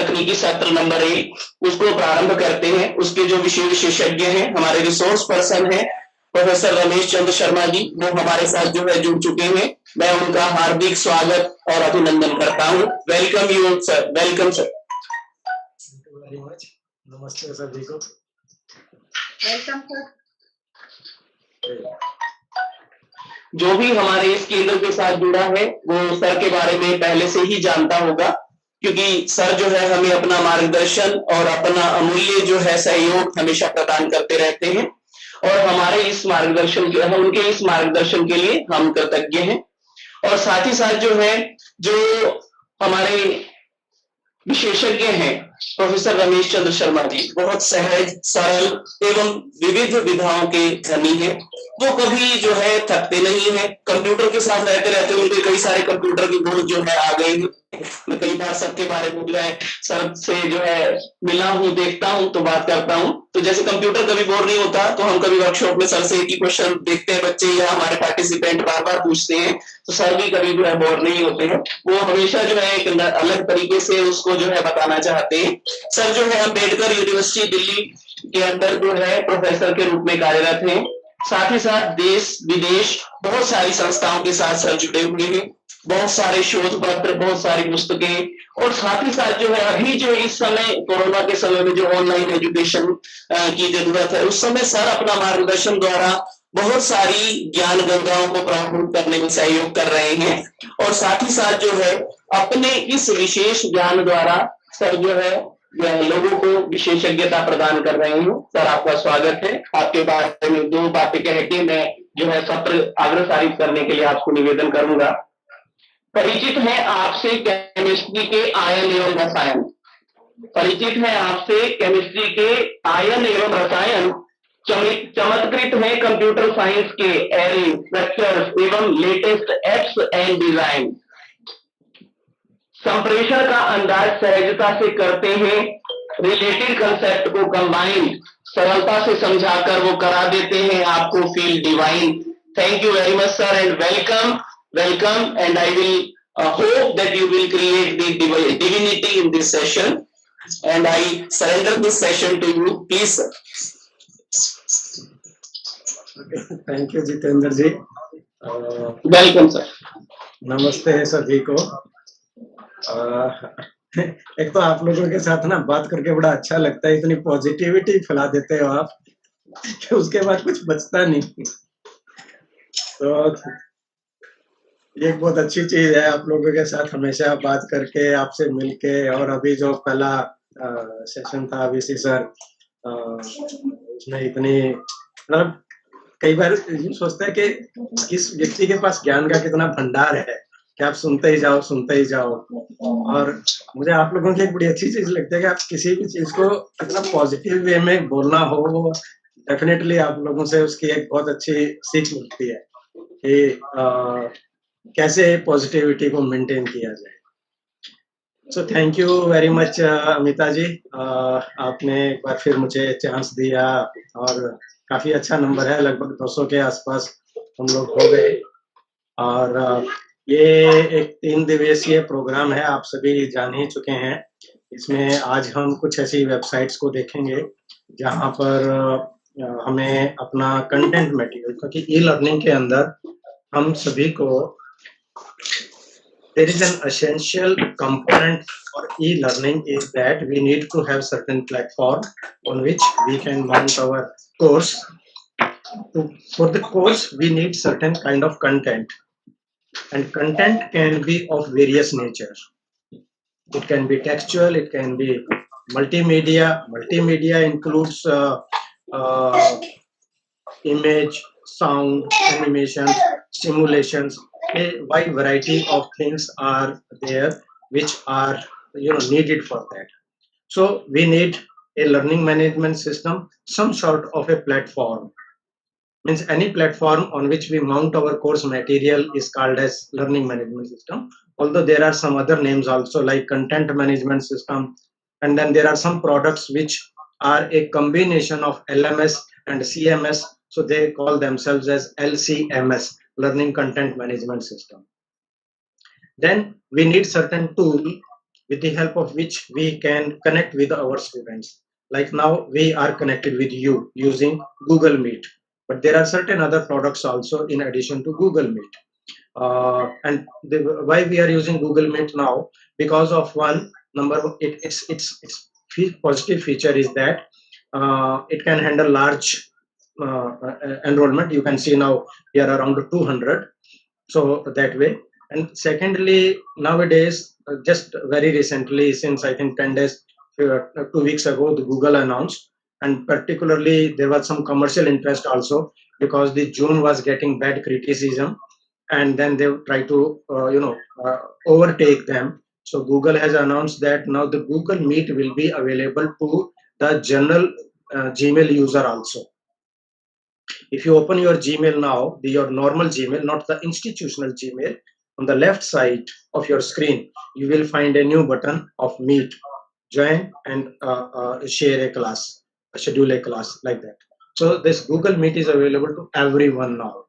तकनीकी सत्र नंबर 1 उसको प्रारंभ करते हैं। उसके जो विषय विशेषज्ञ हैं, हमारे रिसोर्स पर्सन हैं प्रोफेसर रमेश चंद्र शर्मा जी, वो हमारे साथ जो है जुड़ चुके हैं। मैं उनका हार्दिक स्वागत और अभिनंदन करता हूँ। Welcome you sir, welcome sir. Thank you very much. नमस्ते सभी को। Welcome sir. जो भी हमारे इस केंद्र के साथ जुड़ा है वो सर के बारे में पहले से ही जानता होगा, क्योंकि सर जो है हमें अपना मार्गदर्शन और अपना अमूल्य जो है सहयोग हमेशा प्रदान करते रहते हैं और हमारे इस मार्गदर्शन के उनके इस मार्गदर्शन के लिए हम कृतज्ञ हैं। और साथ ही साथ जो है जो हमारे विशेषज्ञ हैं प्रोफेसर रमेश चंद्र शर्मा जी, बहुत सहज सरल एवं विविध विधाओं के धनी हैं। वो कभी जो है थकते नहीं है, कंप्यूटर के साथ रहते रहते उनके कई सारे कंप्यूटर की गुण जो है आ गए हैं। मैं कई बार सबके बारे में जो है सर से जो है मिला हूँ, देखता हूँ तो बात करता हूँ, तो जैसे कंप्यूटर कभी बोर नहीं होता तो हम कभी वर्कशॉप में सर से एक ही क्वेश्चन देखते हैं, बच्चे या हमारे पार्टिसिपेंट बार बार पूछते हैं, तो सर भी कभी जो है बोर नहीं होते हैं। वो हमेशा जो है एक अलग तरीके से उसको जो है बताना चाहते हैं। सर जो है अम्बेडकर यूनिवर्सिटी दिल्ली के अंदर जो है प्रोफेसर के रूप में कार्यरत हैं। साथ ही साथ देश विदेश बहुत सारी संस्थाओं के साथ सर जुड़े हुए हैं। बहुत सारे शोध पत्र, बहुत सारी पुस्तकें, और साथ ही साथ जो है अभी जो इस समय कोरोना के समय में जो ऑनलाइन एजुकेशन की जरूरत है, उस समय सर अपना मार्गदर्शन द्वारा बहुत सारी ज्ञान गंगाओं को प्रारंभ करने में सहयोग कर रहे हैं। और साथ ही साथ जो है अपने इस विशेष ज्ञान द्वारा सर जो है लोगों को विशेषज्ञता प्रदान कर रहे हैं। सर आपका स्वागत है। आपके बारे में 2 बातें कह के मैं जो है सत्र अग्रसारित करने के लिए आपको निवेदन करूंगा। परिचित है आपसे केमिस्ट्री के आयन एवं रसायन, परिचित है आपसे केमिस्ट्री के आयन एवं रसायन, चमत्कृत है कंप्यूटर साइंस के एरे स्ट्रक्चर्स एवं लेटेस्ट एप्स एंड डिजाइन। संप्रेषण का अंदाज सहजता से करते हैं, रिलेटेड कंसेप्ट को कंबाइन सरलता से समझाकर वो करा देते हैं आपको feel divine. Thank you very much sir and welcome, welcome, and I will hope that you will create the divinity in this session, and I surrender this session to you, please sir. Thank you Jitendra ji. Welcome sir. नमस्ते सभी को। एक तो आप लोगों के साथ ना बात करके बड़ा अच्छा लगता है, इतनी पॉजिटिविटी फैला देते हो आप कि उसके बाद कुछ बचता नहीं। तो ये एक बहुत अच्छी चीज है आप लोगों के साथ हमेशा बात करके, आपसे मिलके। और अभी जो पहला सेशन था वीसी सर, उसमें इतनी मतलब कई बार ये सोचता है कि इस व्यक्ति के पास ज्ञान का कितना भंडार है कि आप सुनते ही जाओ, सुनते ही जाओ। और मुझे आप लोगों की एक बड़ी अच्छी चीज लगती है कि आप किसी भी चीज को इतना पॉजिटिव वे में बोलना हो, डेफिनेटली आप लोगों से उसकी एक बहुत अच्छी सीख मिलती है कि कैसे पॉजिटिविटी को मेंटेन किया जाए। So thank you very much Amita ji, आपने एक बार फिर मुझे चांस दिया और काफी अच्छा नंबर है, लगभग 200 के आसपास हम लोग हो गए। और ये एक 3 दिवसीय प्रोग्राम है, आप सभी जान ही चुके हैं। इसमें आज हम कुछ ऐसी वेबसाइट्स को देखेंगे जहां पर हमें अपना कंटेंट मटेरियल, क्योंकि ई लर्निंग के अंदर हम सभी को there is an essential component for e-learning is that we need to have certain platform on which we can mount our course. For the course, we need certain kind of content, and content can be of various nature. It can be textual, it can be multimedia. Multimedia includes image, sound, animation, simulations. A wide variety of things are there which are needed for that. So we need a learning management system, some sort of a platform. Means any platform on which we mount our course material is called as learning management system. Although there are some other names also like content management system, and then there are some products which are a combination of LMS and CMS. So they call themselves as LCMS, Learning Content Management System. Then we need certain tool with the help of which we can connect with our students. Like now we are connected with you using Google Meet, but there are certain other products also in addition to Google Meet. Why we are using Google Meet now? Because of one number, its positive feature is that it can handle large enrollment. You can see now we are around 200, so that way. And secondly, nowadays, just very recently, since I think 10 days, 2 weeks ago, the Google announced, and particularly there was some commercial interest also, because the June was getting bad criticism, and then they try to overtake them. So Google has announced that now the Google Meet will be available to the general Gmail user also. If you open your Gmail now, your normal Gmail, not the institutional Gmail, on the left side of your screen, you will find a new button of Meet, join, and share a class, schedule a class, like that. So this Google Meet is available to everyone now.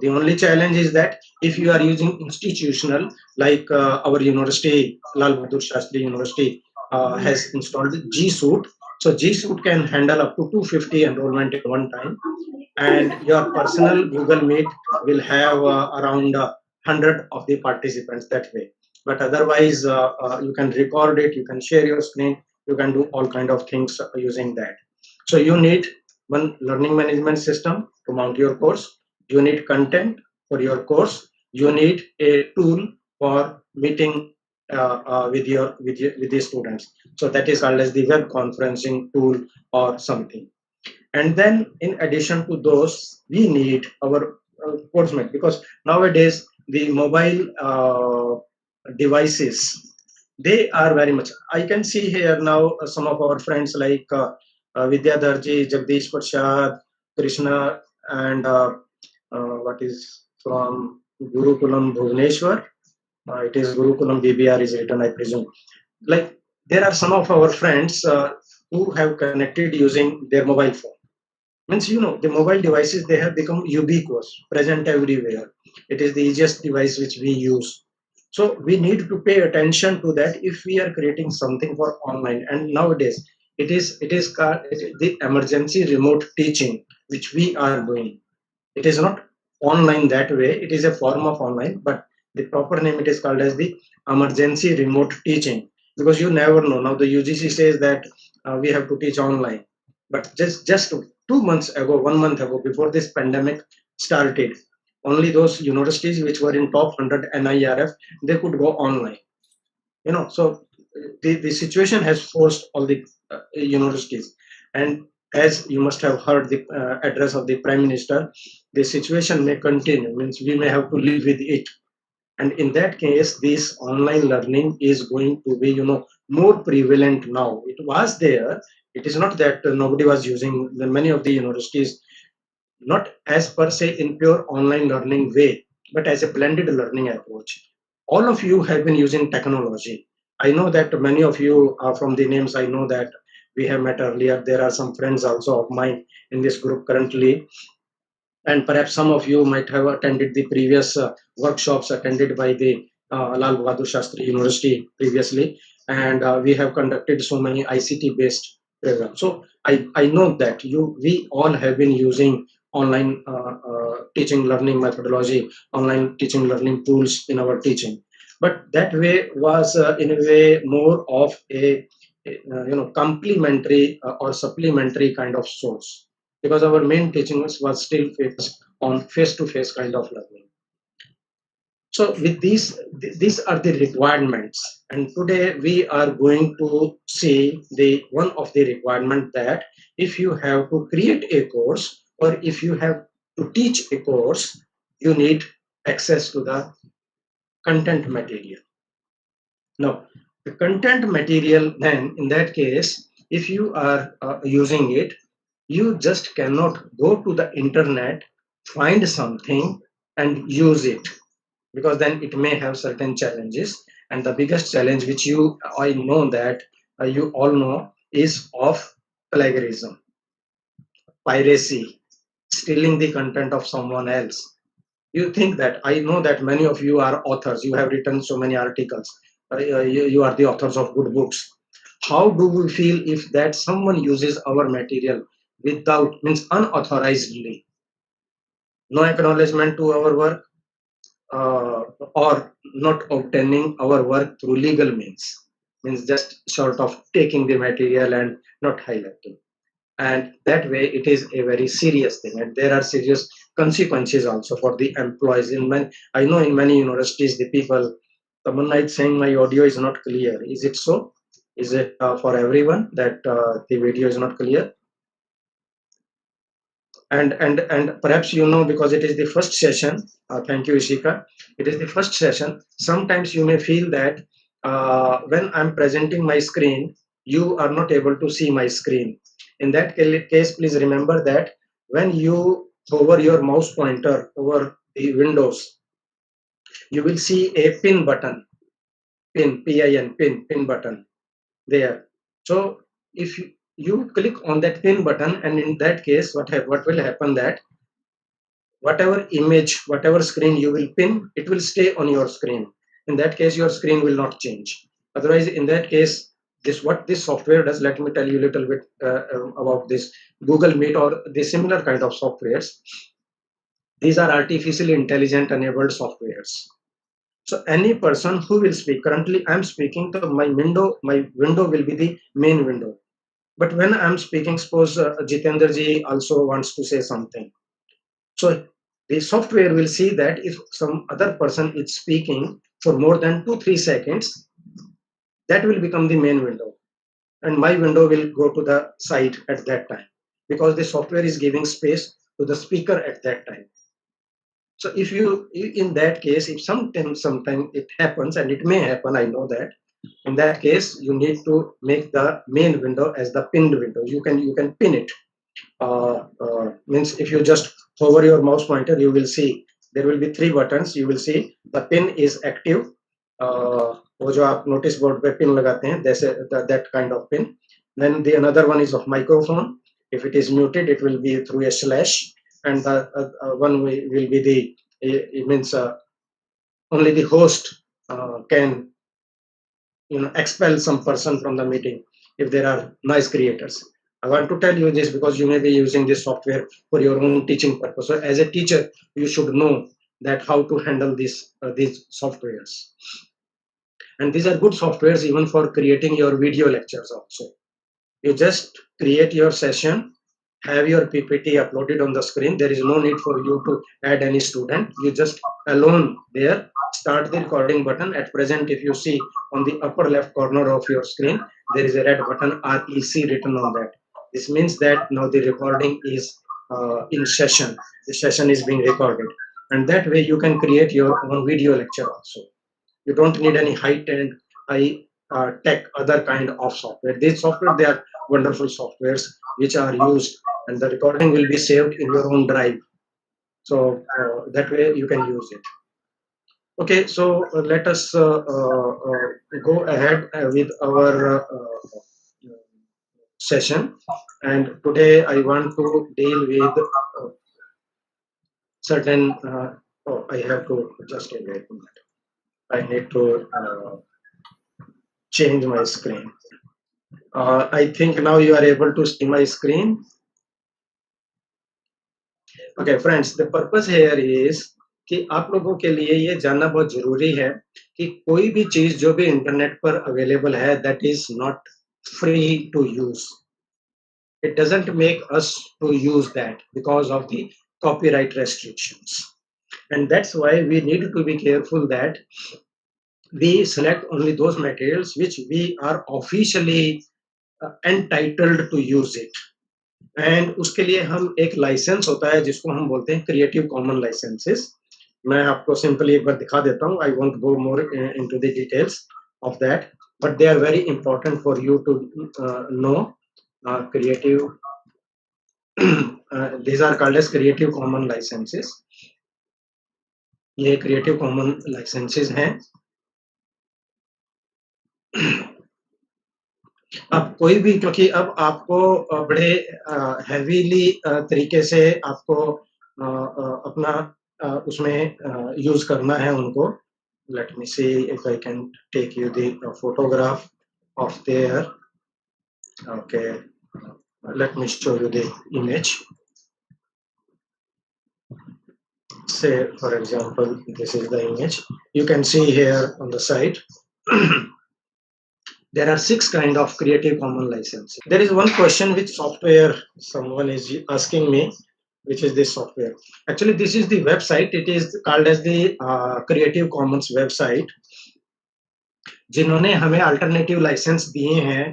The only challenge is that if you are using institutional, like our university, Lal Bahadur Shastri University, has installed G Suite. So G Suite can handle up to 250 enrollment at one time, and your personal Google Meet will have around 100 of the participants that way. But otherwise, you can record it, you can share your screen, you can do all kind of things using that. So you need one learning management system to mount your course. You need content for your course. You need a tool for meeting with the students. So that is called as the web conferencing tool or something. And then in addition to those, we need our CourseMate, because nowadays the mobile devices, they are very much, I can see here now some of our friends like Vidyadharji, Jagdish Prasad, Krishna, and what is from Gurukulam Bhubaneswar. It is Gurukulam BBR is written, I presume. Like there are some of our friends who have connected using their mobile phone. Means, the mobile devices, they have become ubiquitous, present everywhere. It is the easiest device which we use. So we need to pay attention to that if we are creating something for online. And nowadays, it is called the emergency remote teaching, which we are doing. It is not online that way. It is a form of online, but the proper name, it is called as the emergency remote teaching, because you never know. Now the UGC says that we have to teach online, but just 2 months ago, 1 month ago, before this pandemic started, only those universities which were in top 100 NIRF, they could go online. So the situation has forced all the universities. And as you must have heard the address of the Prime Minister, the situation may continue, means we may have to live with it. And in that case, this online learning is going to be more prevalent now. It was there. It is not that nobody was using. Many of the universities, not as per se in pure online learning way, but as a blended learning approach. All of you have been using technology. I know that many of you, from the names, I know that we have met earlier. There are some friends also of mine in this group currently, and perhaps some of you might have attended the previous workshops attended by the Lal Bahadur Shastri University previously, and we have conducted so many ICT based programs. So I know that we all have been using online teaching learning methodology, online teaching learning tools in our teaching, but that way was in a way more of a complementary or supplementary kind of source, because our main teaching was still focused on face-to-face kind of learning. So with these are the requirements, and today we are going to see the one of the requirement that if you have to create a course or if you have to teach a course, you need access to the content material. Now, the content material, then in that case, if you are using it, you just cannot go to the internet, find something and use it, because then it may have certain challenges. And the biggest challenge which I know that you all know is of plagiarism, piracy, stealing the content of someone else. You think that I know that many of you are authors, you have written so many articles, you are the authors of good books. How do we feel if that someone uses our material without, means unauthorizedly, no acknowledgement to our work, or not obtaining our work through legal means just sort of taking the material and not highlighting, and that way it is a very serious thing, and there are serious consequences also for the employees. In many, I know in many universities the people, Tamanna is saying my audio is not clear. Is it so? Is it for everyone that the video is not clear? And perhaps you know, because it is the first session. Thank you, Ishika. It is the first session. Sometimes you may feel that when I'm presenting my screen, you are not able to see my screen. In that case, please remember that when you hover your mouse pointer over the windows, you will see a pin button, pin button there. So if you click on that pin button, and in that case, what will happen that whatever image, whatever screen you will pin, it will stay on your screen. In that case, your screen will not change. Otherwise, in that case, what this software does, let me tell you a little bit about this Google Meet or the similar kind of softwares. These are artificially intelligent enabled softwares. So any person who will speak, currently I'm speaking, so my window will be the main window. But when I'm speaking, suppose Jitendra ji also wants to say something. So the software will see that if some other person is speaking for more than 2-3 seconds, that will become the main window, and my window will go to the side at that time, because the software is giving space to the speaker at that time. So if you, in that case, if sometime it happens, and it may happen, I know that, in that case you need to make the main window as the pinned window. You can pin it. Means if you just hover your mouse pointer, you will see there will be 3 buttons. You will see the pin is active. वो जो आप notice board पे pin लगाते हैं, that kind of pin. Then the another one is of microphone. If it is muted, it will be through a slash, and the one will be the, it means only the host can expel some person from the meeting if there are noise creators. I want to tell you this because you may be using this software for your own teaching purpose. So as a teacher, you should know that how to handle these softwares. And these are good softwares even for creating your video lectures also. You just create your session, have your PPT uploaded on the screen. There is no need for you to add any student. You just alone there, start the recording button. At present, if you see on the upper left corner of your screen, there is a red button REC written on that. This means that now the recording is in session. The session is being recorded. And that way you can create your own video lecture also. You don't need any high-tech other kind of software. These software, they are wonderful softwares which are used, and the recording will be saved in your own drive. So that way you can use it. Okay, so let us go ahead with our session. And today I want to deal with certain. Oh, I have to just wait a minute. I need to change my screen. I think now you are able to see my screen. Okay, friends, the purpose here is कि आप लोगों के लिए ये जानना बहुत जरूरी है कि कोई भी चीज जो भी इंटरनेट पर अवेलेबल है, that is not free to use. It doesn't make us to use that because of the copyright restrictions, and that's why we need to be careful that we select only those materials which we are officially entitled to use it. And उसके लिए हम एक licence होता है जिसको हम बोलते हैं क्रिएटिव कॉमन लाइसेंसेस. मैं आपको सिंपली एक बार दिखा देता हूँ. I won't go more into the details of that, but they are very important for you to know. Creative, these are called as creative common licenses. ये creative common licenses हैं. अब कोई भी, क्योंकि अब आपको बड़े हैवीली तरीके से आपको अपना उसमें यूज करना है उनको, let me see if I can take you the photograph of there. Okay, let me show you the image. Say, for example, this is the image. You can see here on the side. There are 6 kind of Creative Commons license. There is one question which software someone is asking me, which is this software. Actually, this is the website. It is called as the Creative Commons website. जिन्होंने हमें alternative licence दिए हैं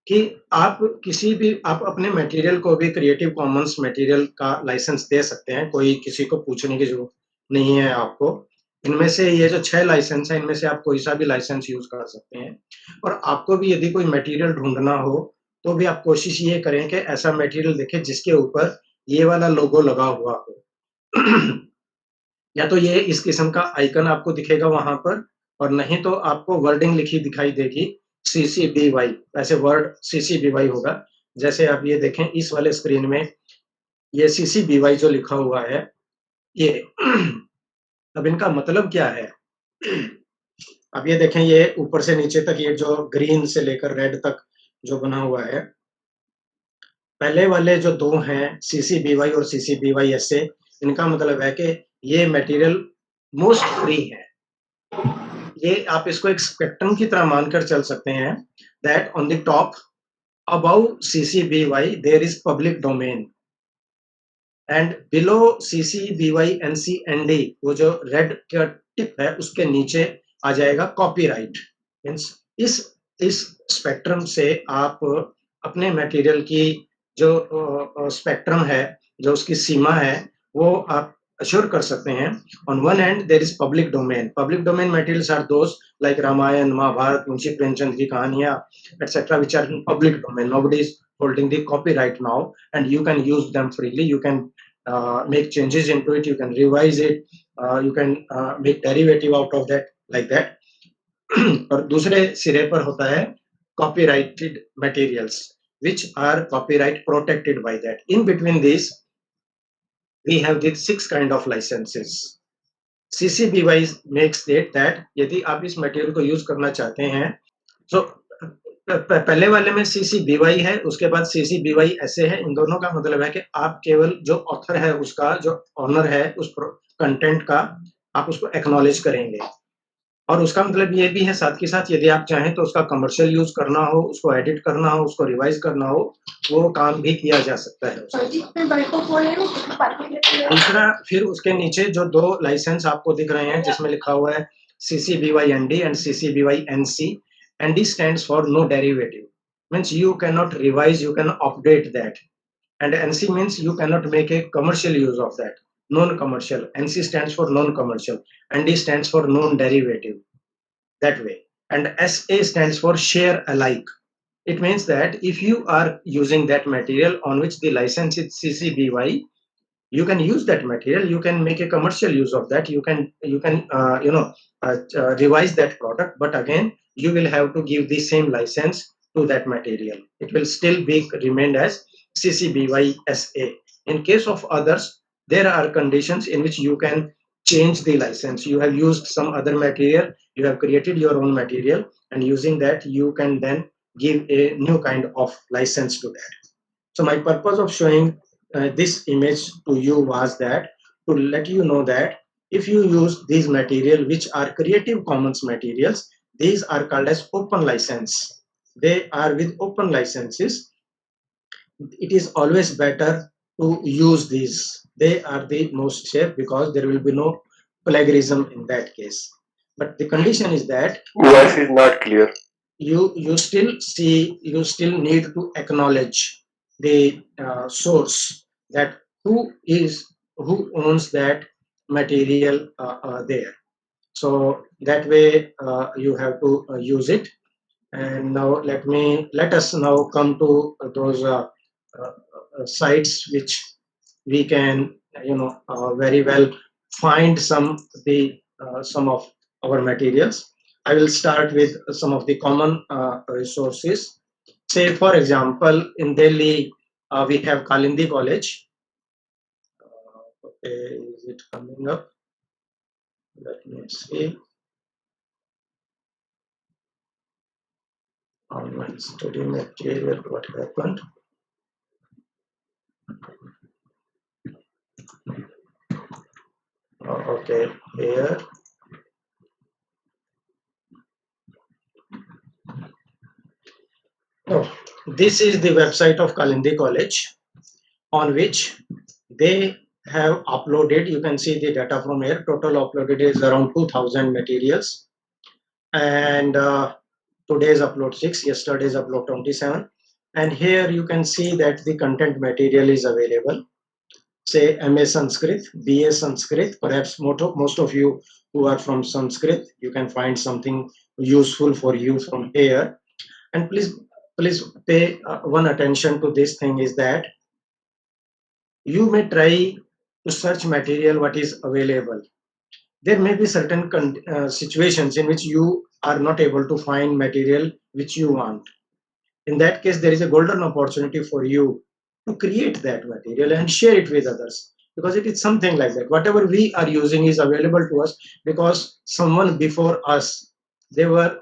कि आप किसी भी आप अपने मटेरियल को भी क्रिएटिव कॉमन्स मटेरियल का लाइसेंस दे सकते हैं, कोई किसी को पूछने की जरूरत नहीं है आपको। इनमें से ये जो 6 लाइसेंस है, इनमें से आप कोई सा भी लाइसेंस यूज कर सकते हैं। और आपको भी यदि कोई मटेरियल ढूंढना हो तो भी आप कोशिश ये करें कि ऐसा मटेरियल देखें जिसके ऊपर ये वाला लोगो लगा हुआ हो। या तो ये इस किस्म का आइकन आपको दिखेगा वहां पर, और नहीं तो आपको वर्डिंग लिखी दिखाई देगी CCBY, ऐसे वर्ड CCBY होगा। जैसे आप ये देखें इस वाले स्क्रीन में ये CCBY जो लिखा हुआ है ये अब इनका मतलब क्या है? अब ये देखें ये ऊपर से नीचे तक ये जो ग्रीन से लेकर रेड तक जो बना हुआ है, पहले वाले जो 2 हैं CCBY और CCBY SA, इनका मतलब है कि ये मटेरियल मोस्ट फ्री है। ये आप इसको एक स्पेक्ट्रम की तरह मानकर चल सकते हैं that on the top above CCBY there is public domain and below CCBY NC ND वो जो रेड का टिप है उसके नीचे आ जाएगा कॉपीराइट। मींस इस स्पेक्ट्रम से आप अपने मटेरियल की जो स्पेक्ट्रम है, जो उसकी सीमा है, वो आप अश्योर कर सकते हैं। On one end there is public domain. Public domain materials are those like Ramayana, Mahabharata, Munshi Premchand की कहानियां etc. which are in public domain. Nobody is holding the copyright now, and you can use them freely. You can make changes into it. You can revise it. You can make derivative out of that like that. और दूसरे सिरे पर होता है copyrighted materials, which are copyright protected by that. In between these we have these 6 kind of licenses. CCBY makes it that यदि आप इस material को यूज करना चाहते हैं तो पहले वाले में CCBY है, उसके बाद CCBY ऐसे है। इन दोनों का मतलब है कि आप केवल जो ऑथर है उसका, जो ऑनर है उस कंटेंट का, आप उसको एक्नॉलेज करेंगे। और उसका मतलब ये भी है साथ के साथ यदि आप चाहें तो उसका कमर्शियल यूज करना हो, उसको एडिट करना हो, उसको रिवाइज करना हो, वो काम भी किया जा सकता है। दूसरा फिर उसके नीचे जो 2 लाइसेंस आपको दिख रहे हैं जिसमें लिखा हुआ है CCBY ND and CCBY NC. ND stands for no derivative, means you cannot revise, you can update that, and NC means you cannot make a commercial use of that, non-commercial. NC stands for non-commercial, ND stands for non-derivative, that way, and SA stands for share alike. It means that if you are using that material on which the license is CCBY, you can use that material, you can make a commercial use of that, you can revise that product, but again you will have to give the same license to that material. It will still be remained as CCBY SA. In case of others, there are conditions in which you can change the license. You have used some other material, you have created your own material, and using that you can then give a new kind of license to that. So my purpose of showing this image to you was that to let you know that if you use these material which are Creative Commons materials, these are called as open license. They are with open licenses. It is always better to use these. They are the most safe because there will be no plagiarism in that case. But the condition is that voice is not clear. You still need to acknowledge the source, that who owns that material there. So that way you have to use it. And now let us now come to those sites which we can very well find some of our materials. I will start with some of the common resources. Say for example, in Delhi we have Kalindi College. Okay, is it coming up? Let me see. online study material, what happened? Okay, here. Oh, this is the website of Kalindi College, on which they have uploaded, you can see the data from here, total uploaded is around 2000 materials, and today's upload 6, yesterday's upload 27, and here you can see that the content material is available. Say MA Sanskrit, BA Sanskrit, perhaps most of you who are from Sanskrit, you can find something useful for you from here. And please pay one attention to this thing, is that you may try to search material what is available. There may be certain situations in which you are not able to find material which you want. In that case, there is a golden opportunity for you to create that material and share it with others, because it is something like that. Whatever we are using is available to us because someone before us, they were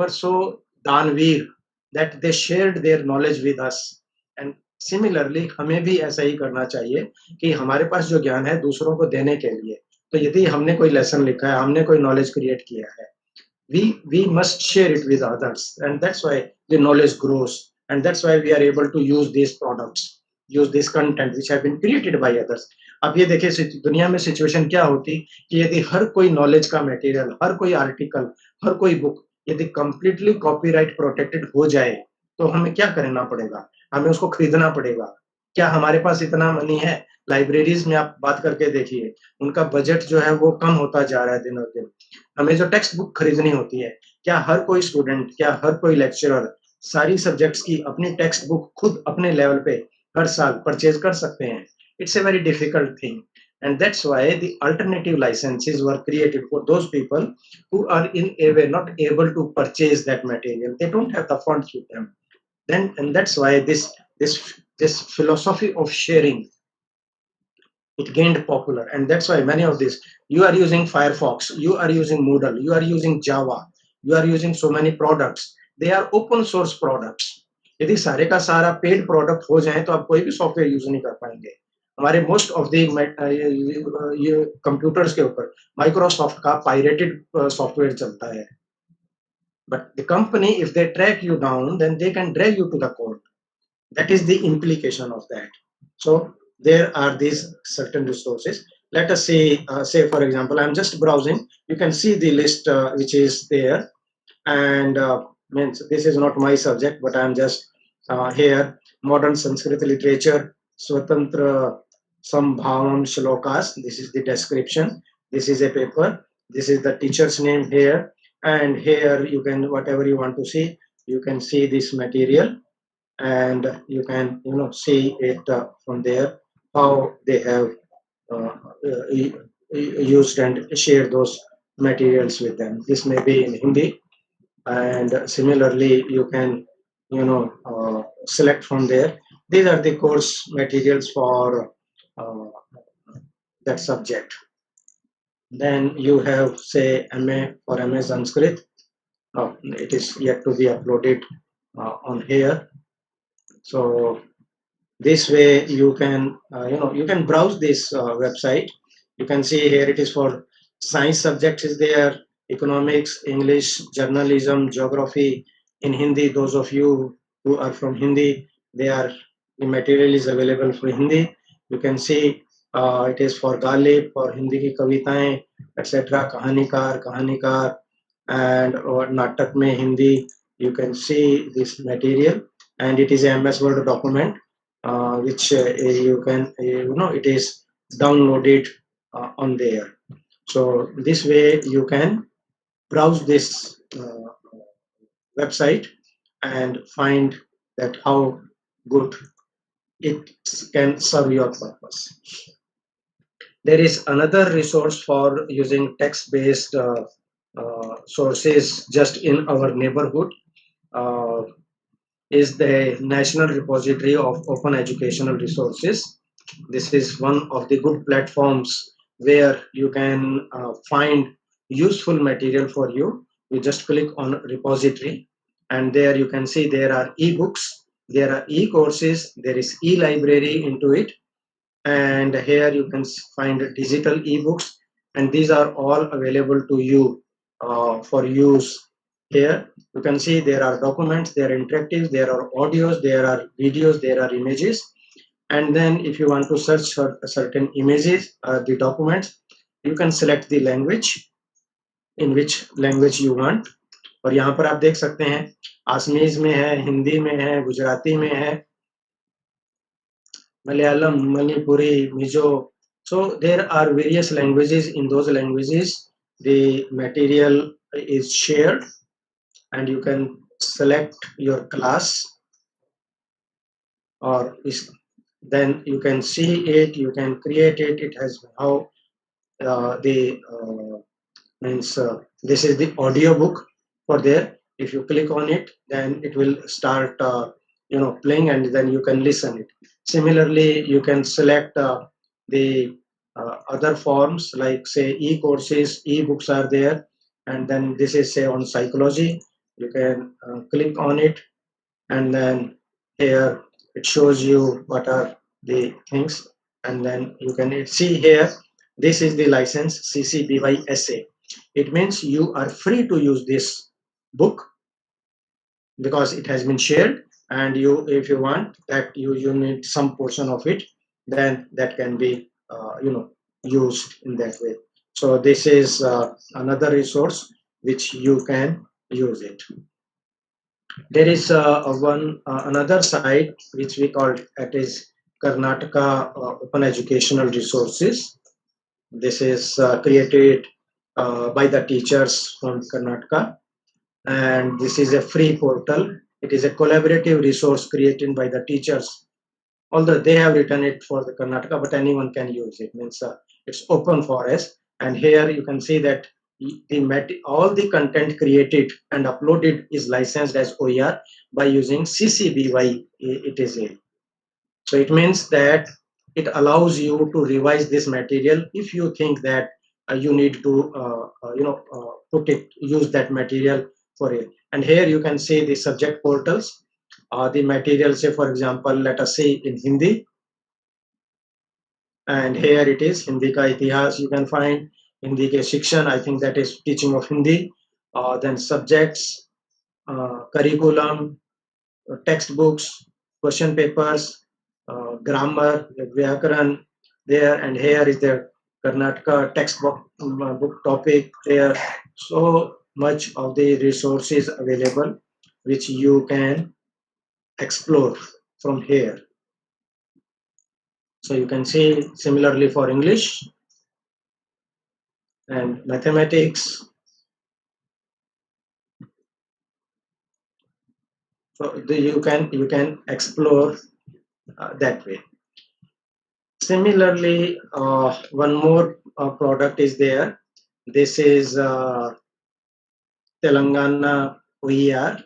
so danveer that they shared their knowledge with us. And similarly, हमें भी ऐसा ही करना चाहिए कि हमारे पास जो ज्ञान है दूसरों को देने के लिए, तो यदि हमने कोई लेसन लिखा है, हमने कोई नॉलेज क्रिएट किया है, we must share it with others, and that's why the knowledge grows, and that's why we are able to use these products, use this content which have been created by others. अब ये देखिए दुनिया में situation क्या होती कि यदि हर कोई नॉलेज का मटेरियल, हर कोई आर्टिकल, हर कोई बुक यदि कंप्लीटली कॉपीराइट प्रोटेक्टेड हो जाए तो हमें क्या करना पड़ेगा? हमें उसको खरीदना पड़ेगा। क्या हमारे पास इतना मनी है? लाइब्रेरीज में आप बात करके देखिए, उनका बजट जो है वो कम होता जा रहा है दिनों दिन। हमें जो टेक्स्ट बुक खरीदनी होती है, क्या हर कोई स्टूडेंट, क्या हर कोई लेक्चरर सारी सब्जेक्ट्स की अपनी टेक्स्ट बुक खुद अपने लेवल पे हर साल परचेज कर सकते हैं? It's a very difficult thing, and that's why the alternative licenses were created for those people who are in a way not able to purchase that material. They don't have the funds with them. Then, and that's why this philosophy of sharing, it gained popular, and that's why many of these, you are using Firefox, you are using Moodle, you are using Java, you are using so many products, they are open source products. यदि सारे का सारा paid product हो जाए तो आप कोई भी सॉफ्टवेयर यूज नहीं कर पाएंगे। हमारे मोस्ट ऑफ द ये कंप्यूटर्स के ऊपर माइक्रोसॉफ्ट का पायरेटेड सॉफ्टवेयर चलता है, but the company, if they track you down, then they can drag you to the court. That is the implication of that. So there are these certain resources. Let us say for example, I'm just browsing, you can see the list which is there, and means this is not my subject, but I'm just here, modern Sanskrit literature, Swatantra Sambhavam Shlokas, this is the description, this is a paper, this is the teacher's name here, and here you can, whatever you want to see, you can see this material, and you can see it from there, how they have used and shared those materials with them. This may be in Hindi, and similarly you can select from there. These are the course materials for that subject. Then you have, say, MA for MA Sanskrit. It is yet to be uploaded on here. So this way you can you can browse this website. You can see here it is for science subjects is there, economics, English, journalism, geography. In Hindi, those of you who are from Hindi, the material is available for Hindi. You can see it is for Ghalib, for Hindi ki kavitaएं, etc. Kahanikar, and or Natak mein Hindi. You can see this material, and it is a MS Word document, which you can it is downloaded on there. So this way you can browse this website and find that how good it can serve your purpose. There is another resource for using text-based sources just in our neighborhood, is the National Repository of Open Educational Resources. This is one of the good platforms where you can find useful material for you. You just click on repository, and there you can see there are e-books, there are e-courses, there is e-library into it, and here you can find digital e-books, and these are all available to you for use. Here you can see there are documents, there are interactives, there are audios, there are videos, there are images, and then if you want to search for certain images, the documents, you can select the language, in which language you want. और यहाँ पर आप देख सकते हैं आसमीज में है, हिंदी में है, गुजराती में है, Malayalam, Manipuri, Mizo. So there are various languages. In those languages, the material is shared, and you can select your class, or then you can see it, you can create it. It has how this is the audio book for there. If you click on it, then it will start playing, and then you can listen it. Similarly, you can select the other forms, like say e-courses, e-books are there, and then this is say on psychology. You can click on it, and then here it shows you what are the things, and then you can see here, this is the license CC BY SA. It means you are free to use this book because it has been shared, and you, if you want that you need some portion of it, then that can be used in that way. So this is another resource which you can use it. There is another site which we call it is Karnataka Open Educational Resources. This is created by the teachers from Karnataka, and this is a free portal. It is a collaborative resource created by the teachers, although they have written it for the Karnataka, but anyone can use it. Means it's open for us, and here you can see that all the content created and uploaded is licensed as OER by using CC BY ETSA. So it means that it allows you to revise this material if you think that you need to use that material for it. And here you can see the subject portals, the material, say for example, let us say in Hindi, and here it is Hindi ka itihas. You can find Hindi ke shikshan, I think that is teaching of Hindi, then subjects, curriculum, textbooks, question papers, grammar, Vyakaran there, and here is the Karnataka textbook book topic there. So much of the resources available which you can explore from here. So you can see similarly for English and mathematics. So you can explore that way. Similarly, one more product is there. This is Telangana OER.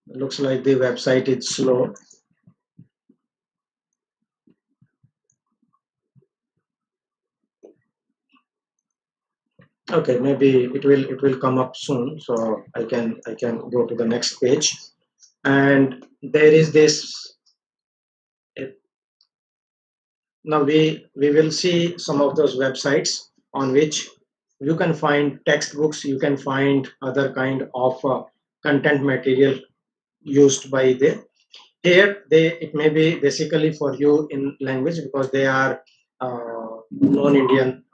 Looks like the website is slow. Okay, maybe it will come up soon, so I can go to the next page. And there is this. Now we will see some of those websites on which you can find textbooks, you can find other kind of content material used by the here. It may be basically for you in language because they are non-Indian.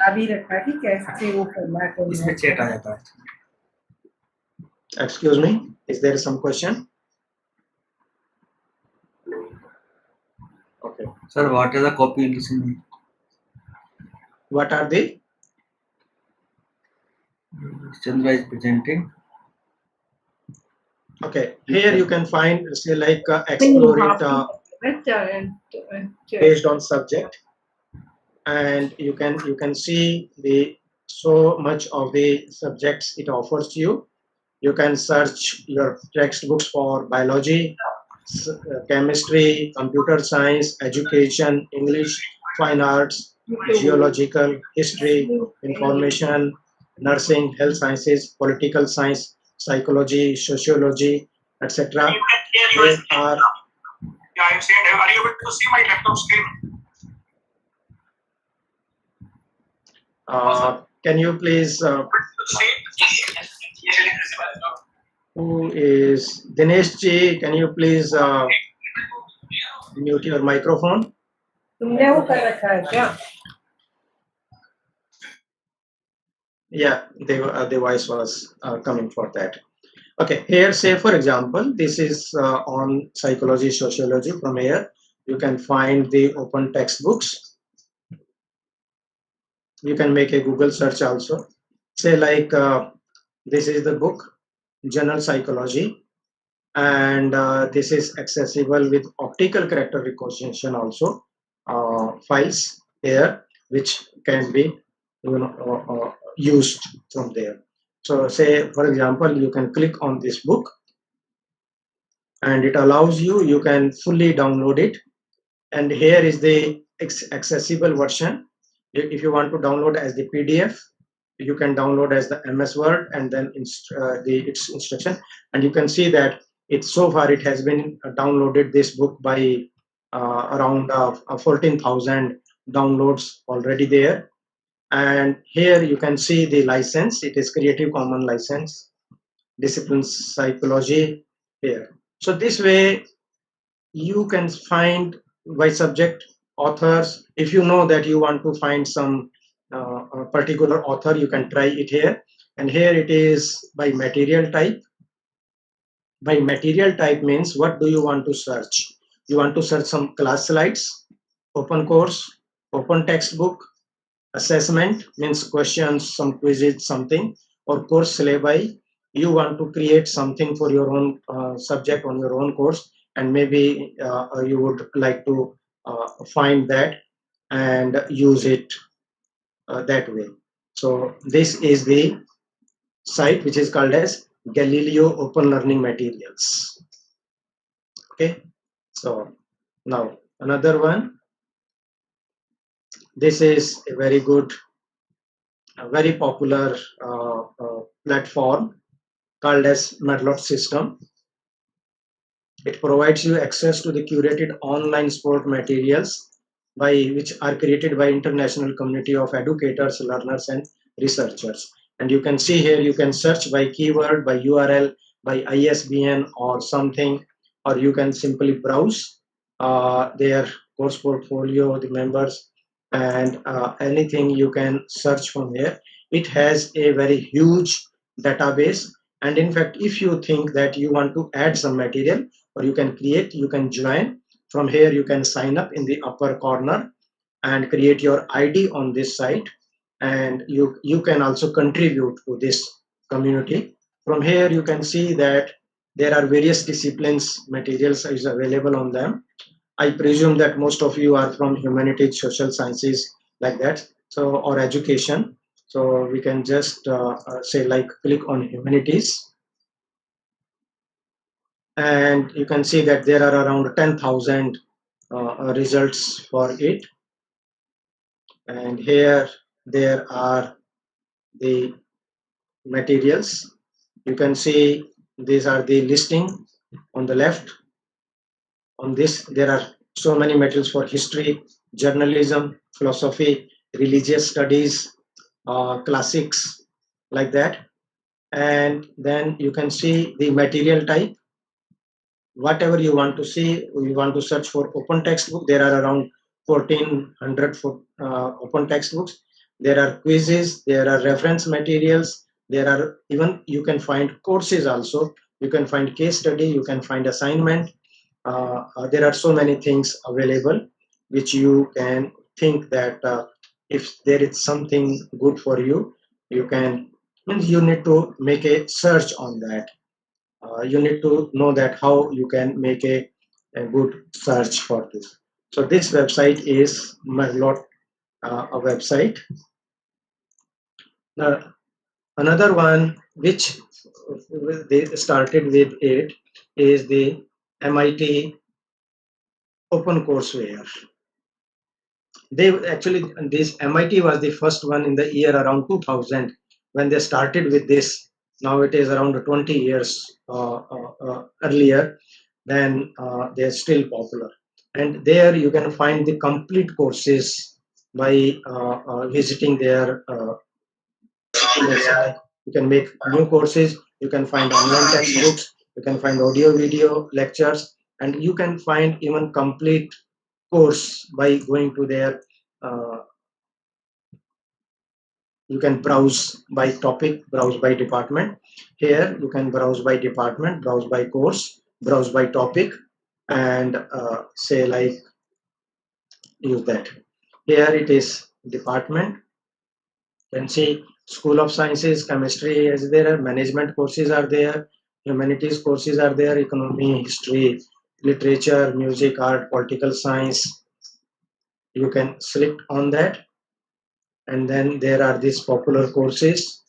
अभी रखा कि कैसे वो करना है तो इसमें chat आ जाता है. Excuse me, is there some question? Okay. Sir, what is the copy listening? What are they? Chandra is presenting. Okay, here you can find say like explore it based on subject, and you can see the so much of the subjects it offers you. You can search your textbooks for biology, chemistry, computer science, education, English, fine arts, geological, history, information, nursing, health sciences, political science, psychology, sociology, etc. They are. Yeah, I said, are you able to see my laptop screen? Can you please? Who is Dinesh ji? Can you please mute your microphone? तुमने वो कर रखा है क्या? Yeah, the voice was coming for that. Okay, here say for example, this is on psychology, sociology. From here, you can find the open textbooks. You can make a Google search also. Say like this is the book, General Psychology, and this is accessible with optical character recognition also. Files here which can be used from there. So say for example, you can click on this book and it allows you can fully download it, and here is the accessible version. If you want to download as the PDF, you can download as the MS Word, and then its instruction, and you can see that so far it has been downloaded, this book, by around 14,000 downloads already there. And here you can see the license. It is Creative Commons license, discipline psychology here. So this way you can find by subject, authors. If you know that you want to find some a particular author, you can try it here. And here it is by material type. By material type means what do you want to search? You want to search some class slides, open course, open textbook, assessment means questions, some quizzes, something, or course syllabi. You want to create something for your own subject on your own course, and maybe you would like to find that and use it that way. So this is the site which is called as Galileo Open Learning Materials. Okay, so now another one. This is a very good, very popular platform called as Medlot System. It provides you access to the curated online sport materials which are created by international community of educators, learners, and researchers. And you can see here, you can search by keyword, by URL, by ISBN or something, or you can simply browse their course portfolio, the members, and anything you can search from here. It has a very huge database, and in fact, if you think that you want to add some material, or you can create, you can join. From here you can sign up in the upper corner and create your ID on this site, and you can also contribute to this community. From here you can see that there are various disciplines materials is available on them. I presume that most of you are from humanities, social sciences, like that, so, or education. So we can just say like click on humanities, and you can see that there are around 10,000 results for it. And here there are the materials. You can see these are the listing on the left. On this there are so many materials for history, journalism, philosophy, religious studies, classics, like that. And then you can see the material type. Whatever you want to see, you want to search for open textbook, there are around 1400 for open textbooks. There are quizzes, there are reference materials, there are even, you can find courses also, you can find case study, you can find assignment. There are so many things available which you can think that if there is something good for you, you can, you need to make a search on that. You need to know that how you can make a good search for this. So this website is Medlot, a website. Now, another one which they started with it is the MIT OpenCourseware. They actually, this MIT was the first one in the year around 2000 when they started with this. Now it is around 20 years earlier. Then they're still popular, and there you can find the complete courses by visiting their website. You can make new courses, you can find online textbooks, you can find audio video lectures, and you can find even complete course by going to their you can browse by topic, browse by department. Here you can browse by department, browse by course, browse by topic, and say like use that. Here it is department. You can see School of Sciences, chemistry is there, management courses are there, humanities courses are there, economy, history, literature, music, art, political science. You can select on that, and then there are these popular courses.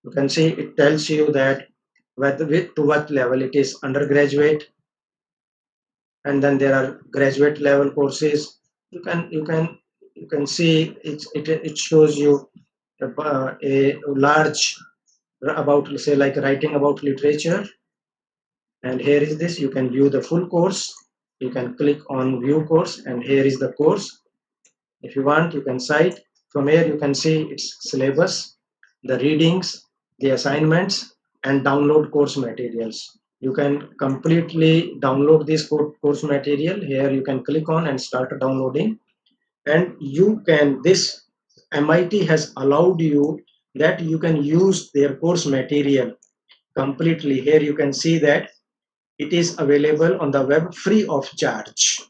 You can see it tells you that whether to what level it is undergraduate, and then there are graduate level courses. You can see it shows you a large about, say, like writing about literature, and here is this. You can view the full course. You can click on view course, and here is the course. If you want, you can cite. From here you can see its syllabus, the readings, the assignments, and download course materials. You can completely download this course material. Here you can click on and start downloading, and you can, this MIT has allowed you that you can use their course material completely. Here you can see that it is available on the web free of charge.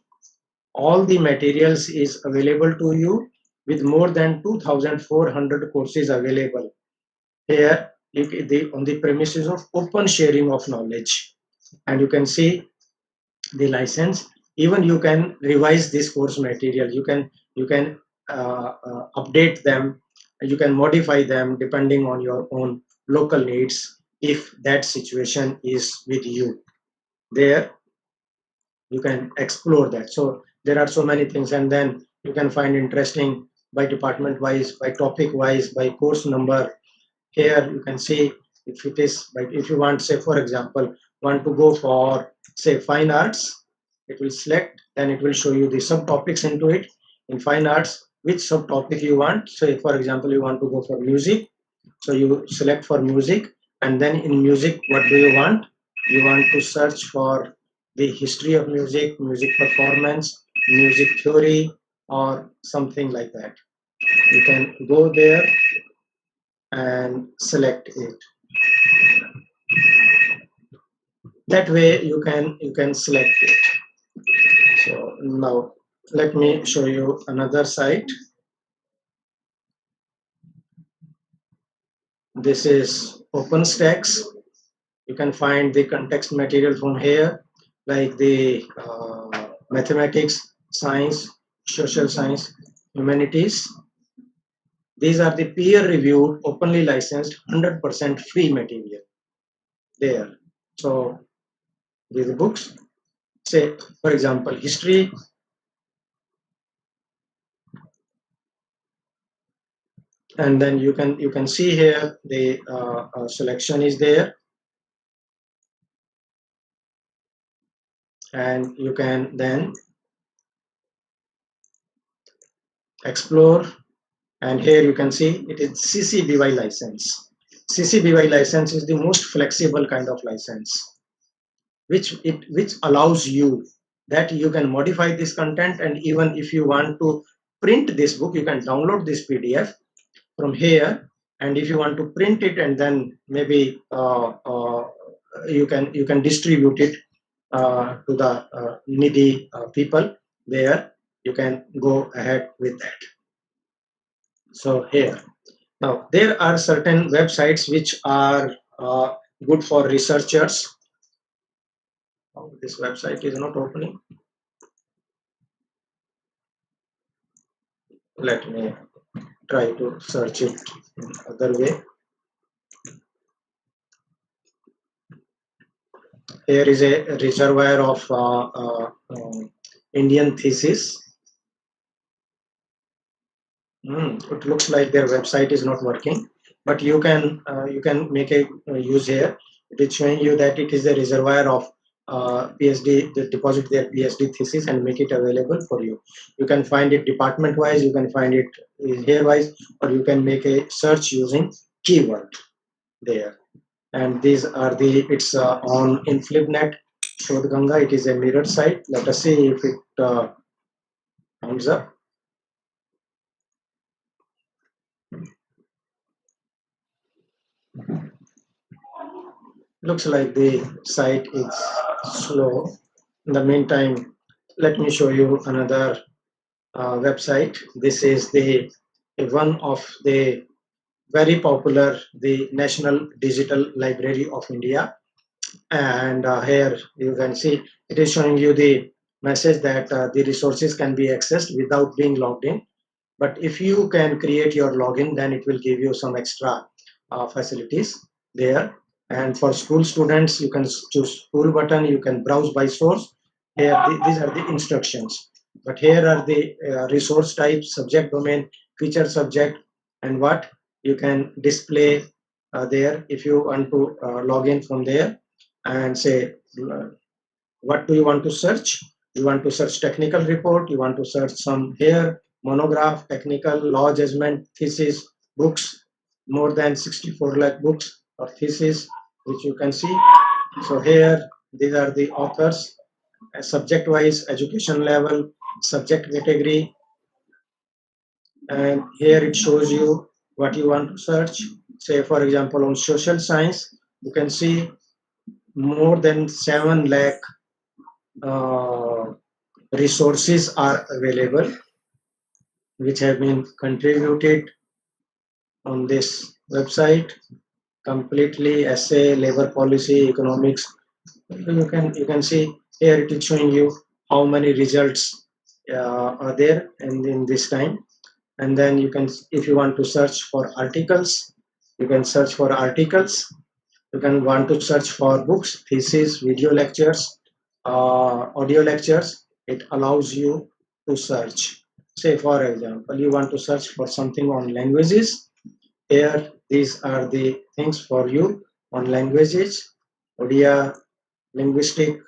All the materials is available to you with more than 2400 courses available. Here on the premises of open sharing of knowledge, and you can see the license. Even you can revise this course material. You can update them, you can modify them depending on your own local needs if that situation is with you. There you can explore that. So there are so many things, and then you can find interesting by department wise, by topic wise, by course number. Here you can see if it is like, if you want, say for example, want to go for say fine arts, it will select, then it will show you the subtopics into it. In fine arts, which subtopic you want. Say for example, you want to go for music, so you select for music, and then in music, what do you want? You want to search for the history of music, music performance, music theory, or something like that. You can go there and select it. That way you can select it. So now let me show you another site. This is OpenStax. You can find the context material from here, like the mathematics, science, social science, humanities. These are the peer-reviewed, openly licensed, 100% free material there. So these books, say for example, history. And then you can see here the selection is there, and you can then explore. And here you can see it is CC BY license. CC BY license is the most flexible kind of license, which allows you that you can modify this content, and even if you want to print this book, you can download this PDF from here, and if you want to print it, and then maybe you can distribute it to the needy people there. You can go ahead with that. So here, now there are certain websites which are good for researchers. Oh, this website is not opening. Let me try to search it in other way. Here is a reservoir of Indian thesis. It looks like their website is not working, but you can make a use here. It is showing you that it is a reservoir of PhD. They deposit their PhD thesis and make it available for you. You can find it department wise. You can find it here wise, or you can make a search using keyword there. And these are the it's on InflibNet Shodh Ganga. It is a mirror site. Let us see if it comes up. Looks like the site is slow. In the meantime, let me show you another website. This is the one of the very popular, the National Digital Library of India. And here you can see it is showing you the message that the resources can be accessed without being logged in. But if you can create your login, then it will give you some extra facilities there. And for school students, you can choose school button. You can browse by source. Here, these are the instructions. But here are the resource types, subject domain, feature subject, and what you can display there if you want to log in from there and say what do you want to search. You want to search technical report. You want to search some here monograph, technical, law judgment, thesis, books, more than 64 lakh books or thesis, which you can see. So here, these are the authors, subject-wise, education level, subject category, and here it shows you what you want to search. Say, for example, on social science, you can see more than 7 lakh resources are available which have been contributed on this website. Completely essay, labor policy, economics. You can see here it is showing you how many results are there and in this time. And then you can, if you want to search for articles, you can search for articles. You can want to search for books, thesis, video lectures, audio lectures. It allows you to search. Say, for example, you want to search for something on languages. Here, these are the things for you on languages. Odia, linguistic,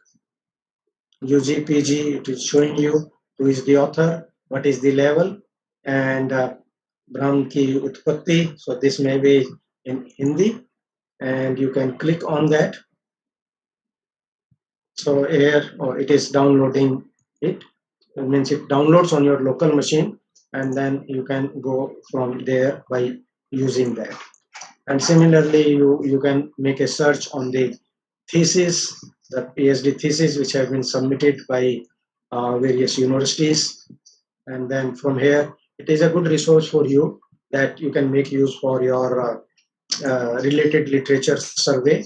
UG, PG. It is showing you who is the author, what is the level, and Brahm ki Utpatti. So this may be in Hindi, and you can click on that. So here it is downloading it. It means it downloads on your local machine, and then you can go from there by using that. And similarly, you can make a search on the thesis, the PhD thesis which have been submitted by various universities, and then from here it is a good resource for you that you can make use for your related literature survey,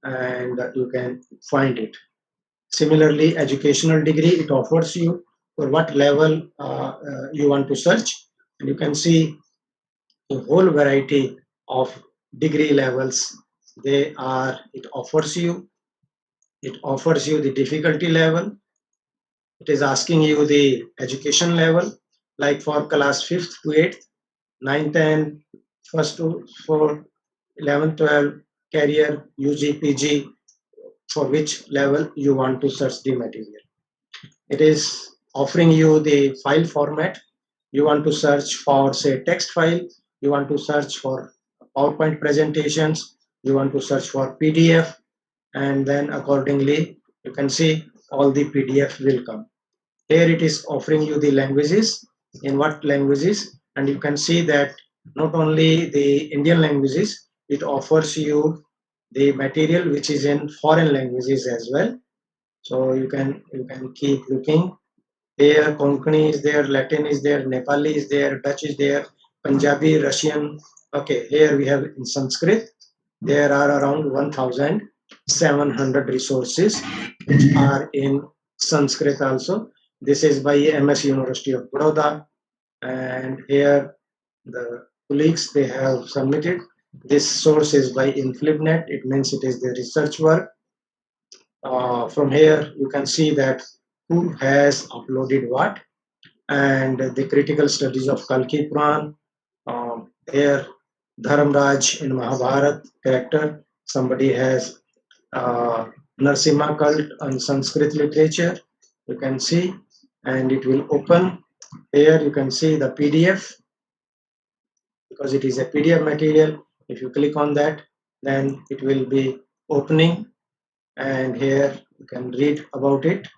and you can find it. Similarly, educational degree, it offers you for what level you want to search, and you can see a whole variety of degree levels. It offers you the difficulty level. It is asking you the education level, like for class 5th to 8th, 9th and 1st to 4th, 11th, 12th, career, UG, PG, for which level you want to search the material. It is offering you the file format. You want to search for, say, text file. You want to search for PowerPoint presentations. You want to search for PDF, and then accordingly you can see all the PDF will come. Here it is offering you the languages, in what languages, and you can see that not only the Indian languages, it offers you the material which is in foreign languages as well. So you can keep looking. There Konkani is there, Latin is there, Nepali is there, Dutch is there, Punjabi, Russian. Okay, here we have in Sanskrit. There are around 1,700 resources which are in Sanskrit also. This is by MS University of Baroda, and here the colleagues, they have submitted. This source is by InflibNet. It means it is the research work. From here you can see that who has uploaded what, and the critical studies of Kalki Puran. Here, Dharamraj in Mahabharat character. Somebody has Narsimha cult on Sanskrit literature. You can see, and it will open. Here you can see the PDF, because it is a PDF material. If you click on that, then it will be opening, and here you can read about it.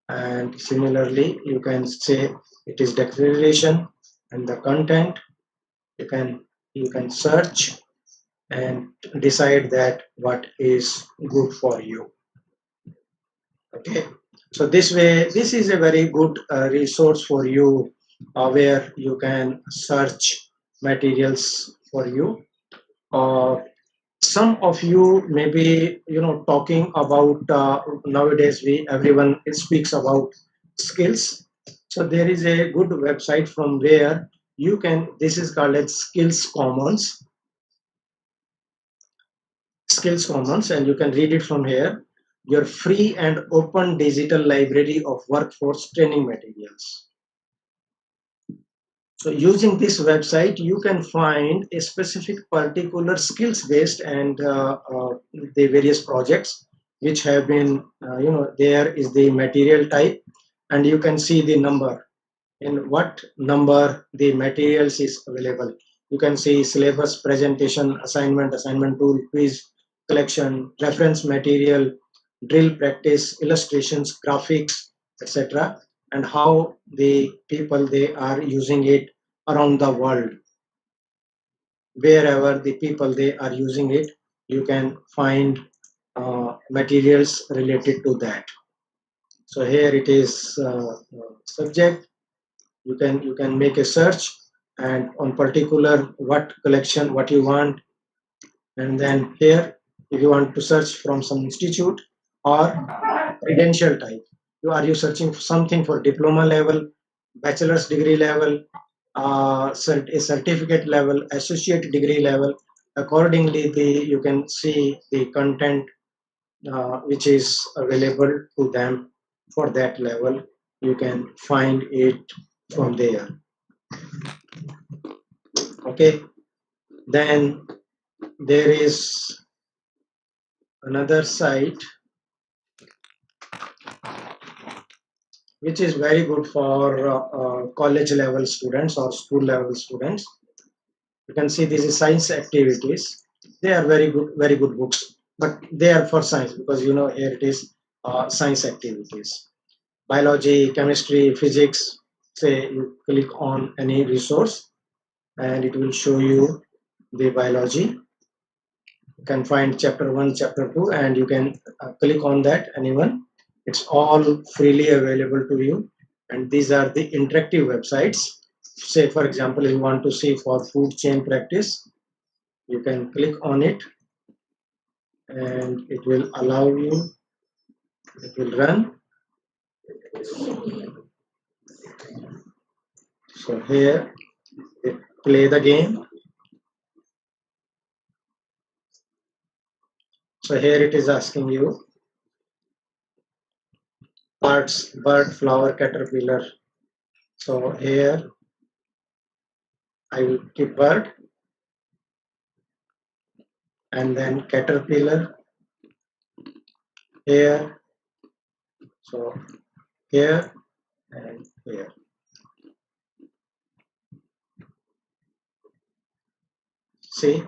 And similarly, you can say it is declaration, and the content you can search and decide that what is good for you. Okay, so this way, this is a very good resource for you, where you can search materials for you. Some of you may be talking about, nowadays everyone speaks about skills. So there is a good website from where you can, this is called as Skills Commons, and you can read it from here. Your free and open digital library of workforce training materials. So using this website, you can find a specific particular skills based and the various projects which have been, there is the material type, and you can see the number, in what number the materials is available. You can see syllabus, presentation, assignment tool, quiz, collection, reference material, drill practice, illustrations, graphics, etc., and how the people they are using it around the world. Wherever the people they are using it, you can find materials related to that. So here it is subject. You can make a search and on particular what collection what you want, and then here if you want to search from some institute or credential type, are you searching for something for diploma level, bachelor's degree level, a certificate level, associate degree level. Accordingly, you can see the content which is available to them for that level. You can find it from there. Okay, then there is another site which is very good for college level students or school level students. You can see this is science activities. They are very good books, but they are for science, because here it is science activities, biology, chemistry, physics. Say you click on any resource and it will show you the biology. You can find chapter 1, chapter 2, and you can click on that, anyone. It's all freely available to you, and these are the interactive websites. Say for example, you want to see for food chain practice, you can click on it and it will allow you, it will run. So here play the game. So here it is asking you parts: bird, flower, caterpillar. So here I will keep bird, and then caterpillar here. So here and here. See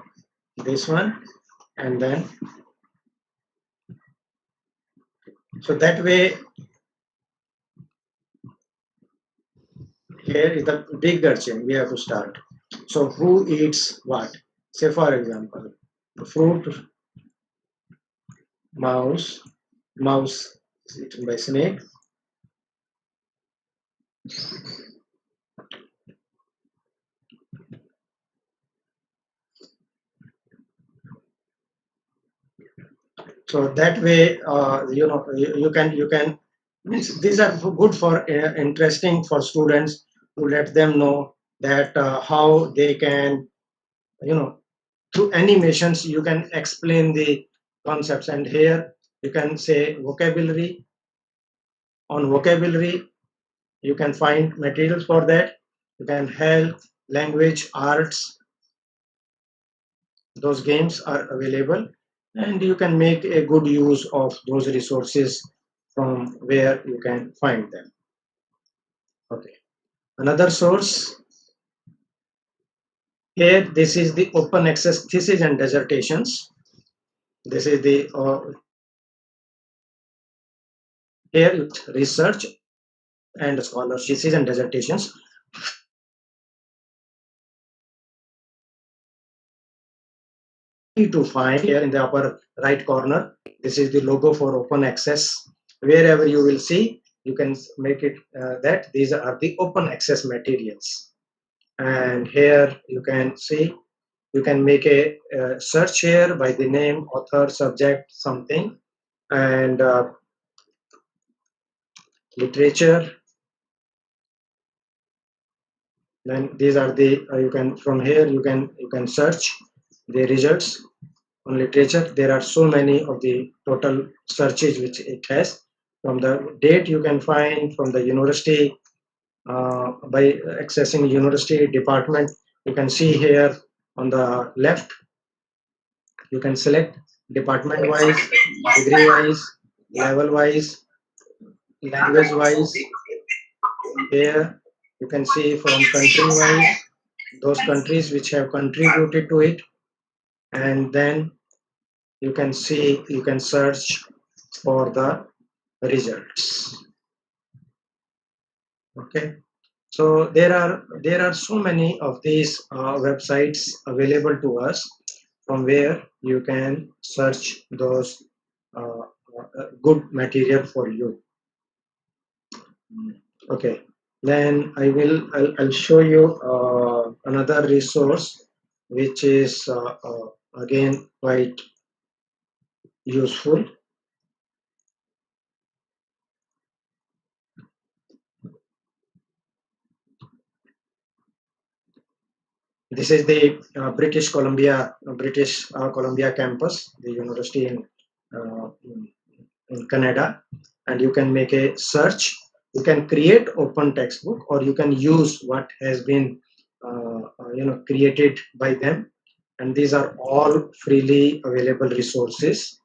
this one, and then so that way. Here is the bigger chain we have to start. So who eats what? Say for example, fruit, mouse is eaten by snake. So that way, you can means these are good for interesting for students, to let them know that how they can, through animations you can explain the concepts. And here you can say vocabulary. On vocabulary, You can find materials for that. You can health, language, arts. Those games are available, and you can make a good use of those resources from where you can find them. Okay. Another source here. This is the open access thesis and dissertations. This is the here research and scholarship thesis and dissertations. To find here in the upper right corner, this is the logo for open access. Wherever you will see, you can make it that these are the open access materials. And here you can see, you can make a search here by the name, author, subject, something, and literature. Then these are the you can from here you can search the results on literature. There are so many of the total searches which it has. From the date you can find, from the university, by accessing university department. You can see here on the left, you can select department wise, degree wise, level wise, language wise. Here you can see from country wise, those countries which have contributed to it, and then you can see, you can search for the results. Okay, so there are so many of these websites available to us from where you can search those good material for you. Okay, then I'll show you another resource which is again quite useful. This is the British Columbia campus, the university in Canada, and you can make a search. You can create open textbook, or you can use what has been created by them, and these are all freely available resources.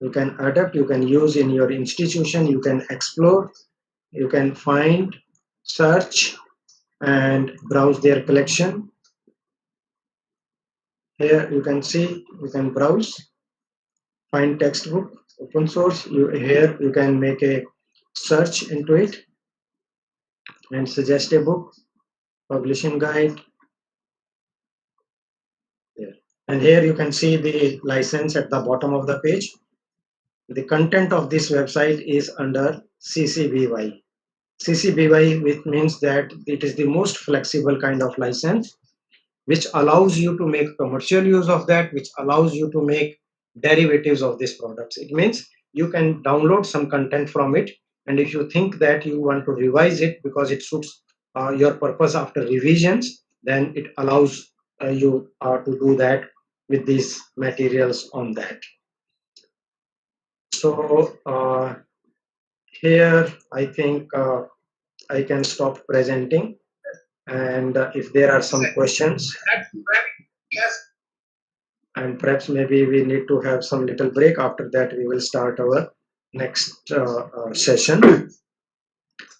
You can adapt, you can use in your institution, you can explore, you can find, search, and browse their collection. Here you can see, you can browse, find textbook, open source. Here you can make a search into it and suggest a book, publishing guide. There. And here you can see the license at the bottom of the page. The content of this website is under CC BY. CC BY, which means that it is the most flexible kind of license, which allows you to make commercial use of that, which allows you to make derivatives of these products. It means you can download some content from it, and if you think that you want to revise it because it suits your purpose after revisions, then it allows you to do that with these materials on that. So here I think I can stop presenting, and if there are some questions, and perhaps maybe we need to have some little break. After that we will start our next session.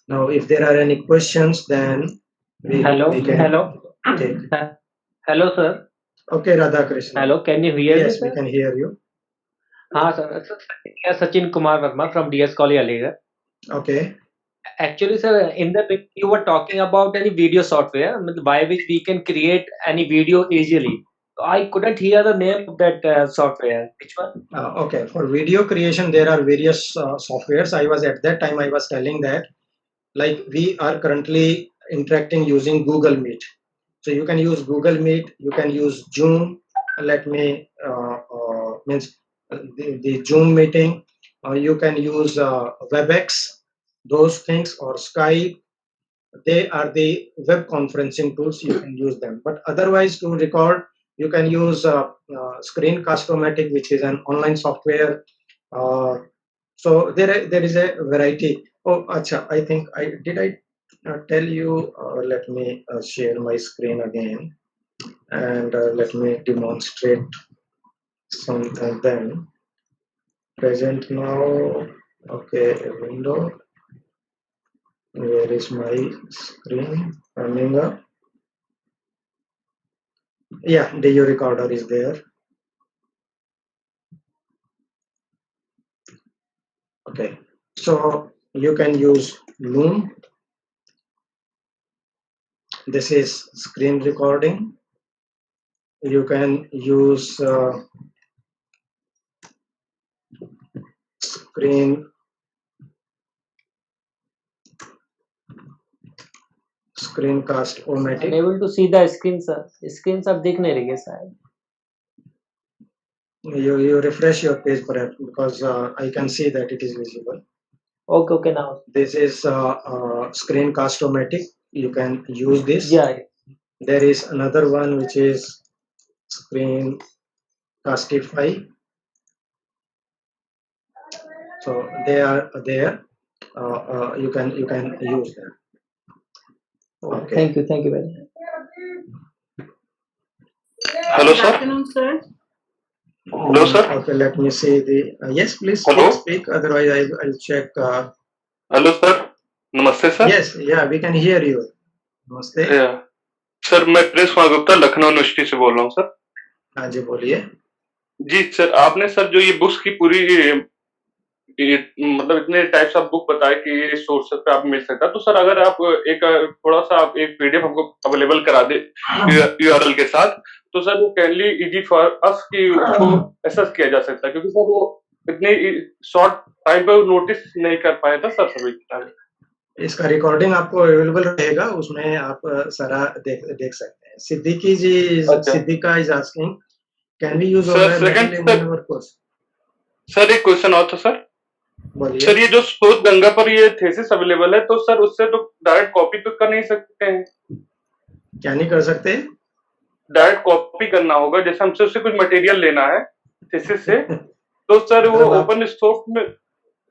Now if there are any questions, then we can take. Hello sir. Okay, Radhakrishnan. Hello, can you hear me? Yes, sir? we can hear you. Sir. Sachin Kumar Verma from DS College Aligarh. Okay. Actually, sir, in the beginning you were talking about any video software by which we can create any video easily. I couldn't hear the name of that software. Which one? Okay, for video creation there are various softwares. I was telling that, like, we are currently interacting using Google Meet. So you can use Google Meet, you can use Zoom. Let me means the Zoom meeting. You can use WebEx, those things, or Skype. They are the web conferencing tools. You can use them. But otherwise, to record, you can use Screencast-O-Matic, which is an online software. So there is a variety. Oh, acha, I think I tell you, let me share my screen again and let me demonstrate something then. Present now, okay, a window. Where is my screen coming up? Yeah, the video recorder is there. Okay, so you can use Loom. This is screen recording. You can use screencast-o-matic. Unable to see the screen, sir. Screen सब दिख नहीं रही है शायद. You refresh your page perhaps because I can see that it is visible. Okay, now. This is screencast-o-matic. You can use this. Yeah. There is another one which is Screencastify. So they are there. You can use them. Okay. Thank you very much. Hello, Good sir. afternoon, sir. Hello, sir. Okay, let me see the. Yes, please Hello? speak. Otherwise, I'll check. Hello sir, नमस्ते sir. Yes, yeah, we can hear you. नमस्ते. Sir मैं Prince Kumar Gupta Lucknow university से बोल रहा हूँ sir. हाँ जी बोलिए. जी sir, आपने सर जो ये बुक्स की पूरी मतलब इतने टाइप्स ऑफ बुक बताए कि ये सोर्सेस पे आप मिल सकता है, तो सर अगर आप एक थोड़ा सा आप एक पीडीएफ हमको अवेलेबल करा दे यूआरएल के साथ, तो सर वो कैनली इजी फॉर अस कि उसको एक्सेस किया जा सकता है, क्योंकि सर वो इतने शॉर्ट टाइम पे नोटिस नहीं कर पाया था सर सभी किताबें. इसका रिकॉर्डिंग आपको अवेलेबल रहेगा, उसमें आप सारा देख सकते हैं. सिद्दीकी जी, अच्छा. Siddiqa is asking, can we use sir second hour course? Sir एक क्वेश्चन और था सर. बोलिए. सर ये जो स्रोत गंगा पर ये थीसिस अवेलेबल है, तो सर उससे तो डायरेक्ट कॉपी तो कर नहीं सकते हैं. क्या नहीं कर सकते? डायरेक्ट कॉपी करना होगा, जैसे हमसे उससे कुछ मटेरियल लेना है थीसिस से, तो सर वो मतलब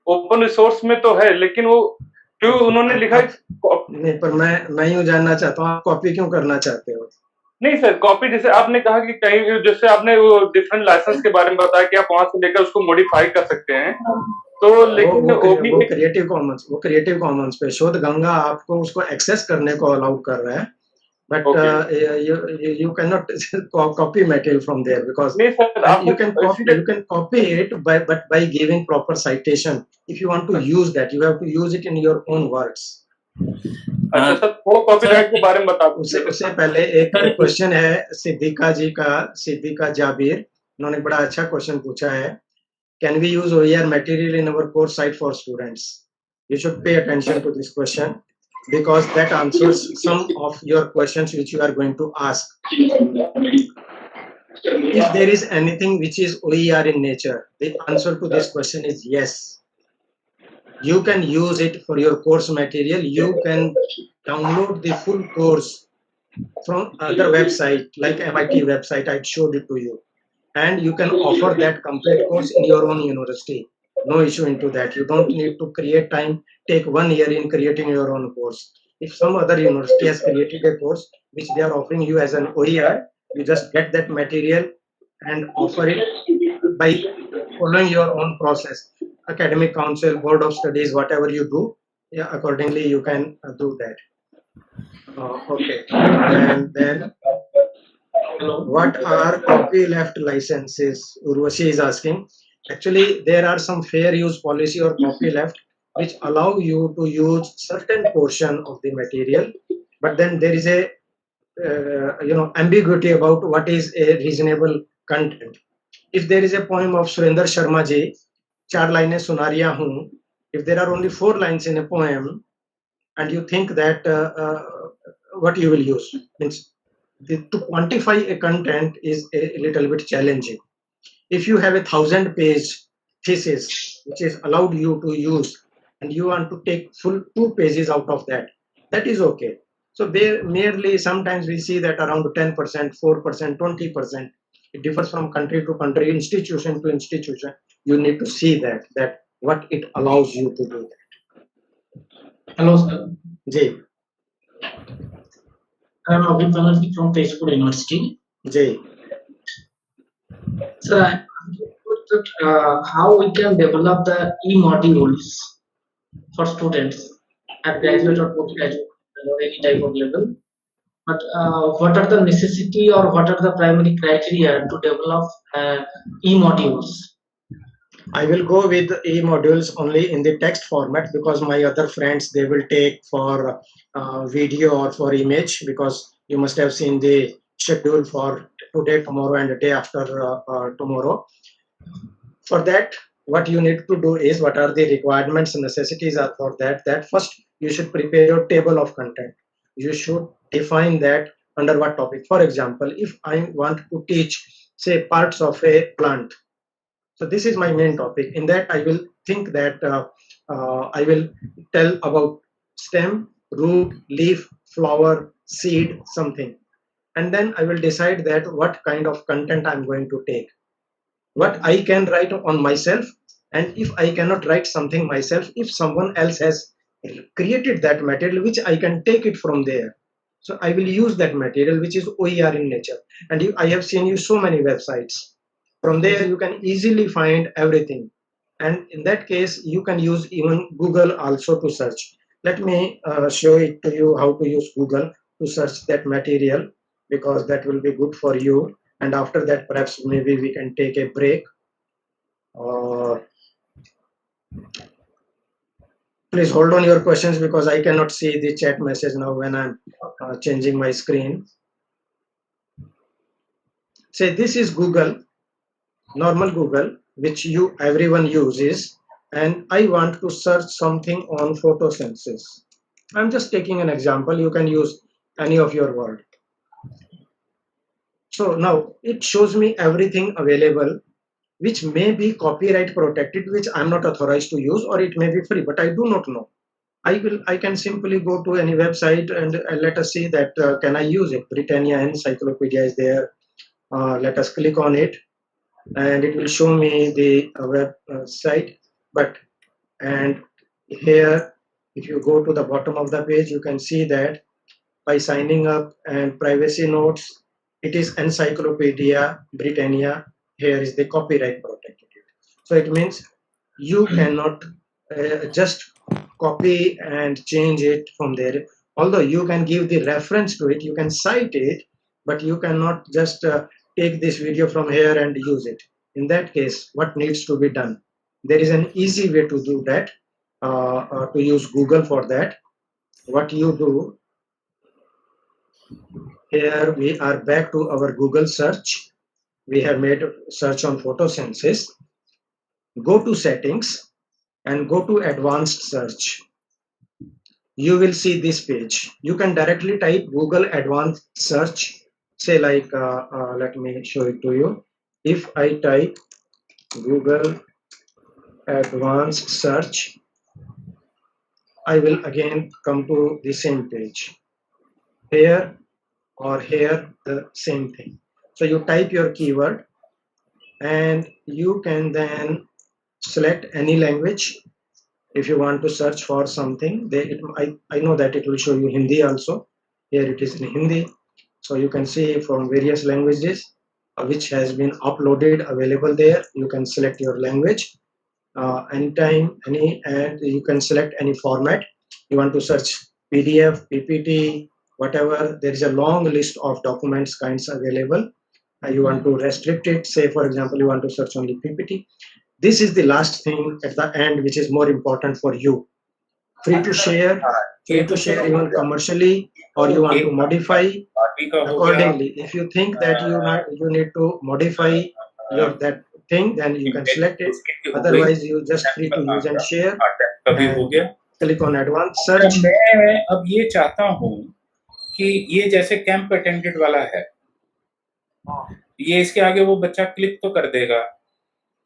ओपन रिसोर्स में तो है, लेकिन वो क्यों उन्होंने लिखा है नहीं, पर मैं यूं जानना चाहता हूँ, आप कॉपी क्यों करना चाहते हो? नहीं सर, कॉपी जैसे आपने कहा कि कहीं जैसे आपने वो डिफरेंट लाइसेंस के बारे में बताया कि आप वहां से लेकर उसको मॉडिफाई कर सकते हैं, तो लेकिन वो क्रिएटिव कॉमन्स पे शोध गंगा आपको उसको एक्सेस करने को अलाउ कर रहा है, but you cannot copy material from there because you can copy it by giving proper citation. If you want to use that, you have to use it in your own words. अच्छा sir, थोड़ा copyright के बारे में बता दीजिए. उससे पहले एक क्वेश्चन है सिद्दीका जी का, सिद्दीका जाबिर, उन्होंने बड़ा अच्छा क्वेश्चन पूछा है. Can we use OER material in our course site for students? You should pay attention to this question because that answers some of your questions which you are going to ask. If there is anything which is OER in nature, the answer to this question is yes. You can use it for your course material. You can download the full course from other website like MIT website. I showed it to you. And you can offer that complete course in your own university. No issue into that. You don't need to create time, take 1 year in creating your own course. If some other university has created a course which they are offering you as an OER, you just get that material and offer it by following your own process. Academic council, board of studies, whatever you do, yeah, accordingly you can do that. Okay. And then what are copyleft licenses? Urvashi is asking. Actually, there are some fair use policy or copyleft which allow you to use certain portion of the material, but then there is a ambiguity about what is a reasonable content. If there is a poem of Surinder Sharma ji, 4 लाइनें सुना रिया हूं, if there are only 4 lines in a poem, and you think that what you will use, means to quantify a content is a little bit challenging. If you have a 1000-page thesis which is allowed you to use and you want to take full 2 pages out of that, that is okay. So there merely sometimes we see that around 10%, 4%, 20%. It differs from country to country, institution to institution. You need to see that what it allows you to do that. Hello, sir. Ji I am Abhi Banerjee from Tezpur University. Ji Sir, I am asking how we can develop the e-modules for students at graduate or postgraduate or any type of level. But what are the necessity or what are the primary criteria to develop e-modules? I will go with e-modules only in the text format because my other friends they will take for video or for image, because you must have seen the schedule for today, tomorrow, and the day after tomorrow. For that, what you need to do is, what are the requirements and necessities are for that? That first you should prepare your table of content. You should define that under what topic. For example, if I want to teach, say, parts of a plant, so this is my main topic. In that, I will think that I will tell about stem, root, leaf, flower, seed, something. And then I will decide that what kind of content I'm going to take. What I can write on myself, and if I cannot write something myself, if someone else has created that material, which I can take it from there. So I will use that material, which is OER in nature. And I have seen you so many websites. From there, you can easily find everything. And in that case, you can use even Google also to search. Let me show it to you how to use Google to search that material, because that will be good for you. And after that, perhaps maybe we can take a break. Or please hold on your questions, because I cannot see the chat message now when I'm changing my screen. Say this is Google, normal Google, which everyone uses, and I want to search something on photosynthesis. I'm just taking an example. You can use any of your word. So now it shows me everything available, which may be copyright protected, which I'm not authorized to use, or it may be free, but I do not know. I can simply go to any website and let us see that can I use it. Britannia Encyclopedia is there. Let us click on it, and it will show me the website. And here, if you go to the bottom of the page, you can see that by signing up and privacy notes, it is Encyclopedia Britannia. Here is the copyright protected. So it means you cannot just copy and change it from there. Although you can give the reference to it, you can cite it, but you cannot just take this video from here and use it. In that case, what needs to be done? There is an easy way to do that, to use Google for that. What you do, here we are back to our Google search. We have made a search on photosynthesis. Go to settings and go to advanced search. You will see this page. You can directly type Google advanced search. Say like, let me show it to you. If I type Google advanced search, I will again come to the same page. Here or here, the same thing. So you type your keyword, and you can then select any language. If you want to search for something, I know that it will show you Hindi also. Here it is in Hindi. So you can see from various languages which has been uploaded available there. You can select your language anytime, and you can select any format. You want to search PDF, PPT, whatever. There is a long list of documents kinds available. You want to restrict it. Say, for example, you want to search only PPT. This is the last thing at the end, which is more important for you. Free to share even commercially, or you want to modify accordingly. If you think that you need to modify that thing, then you can select it. Otherwise, you just free to use and share. And click on advanced search. मैं अब ये चाहता हूँ कि ये जैसे camp attended वाला है, ये इसके आगे वो बच्चा क्लिक तो कर देगा,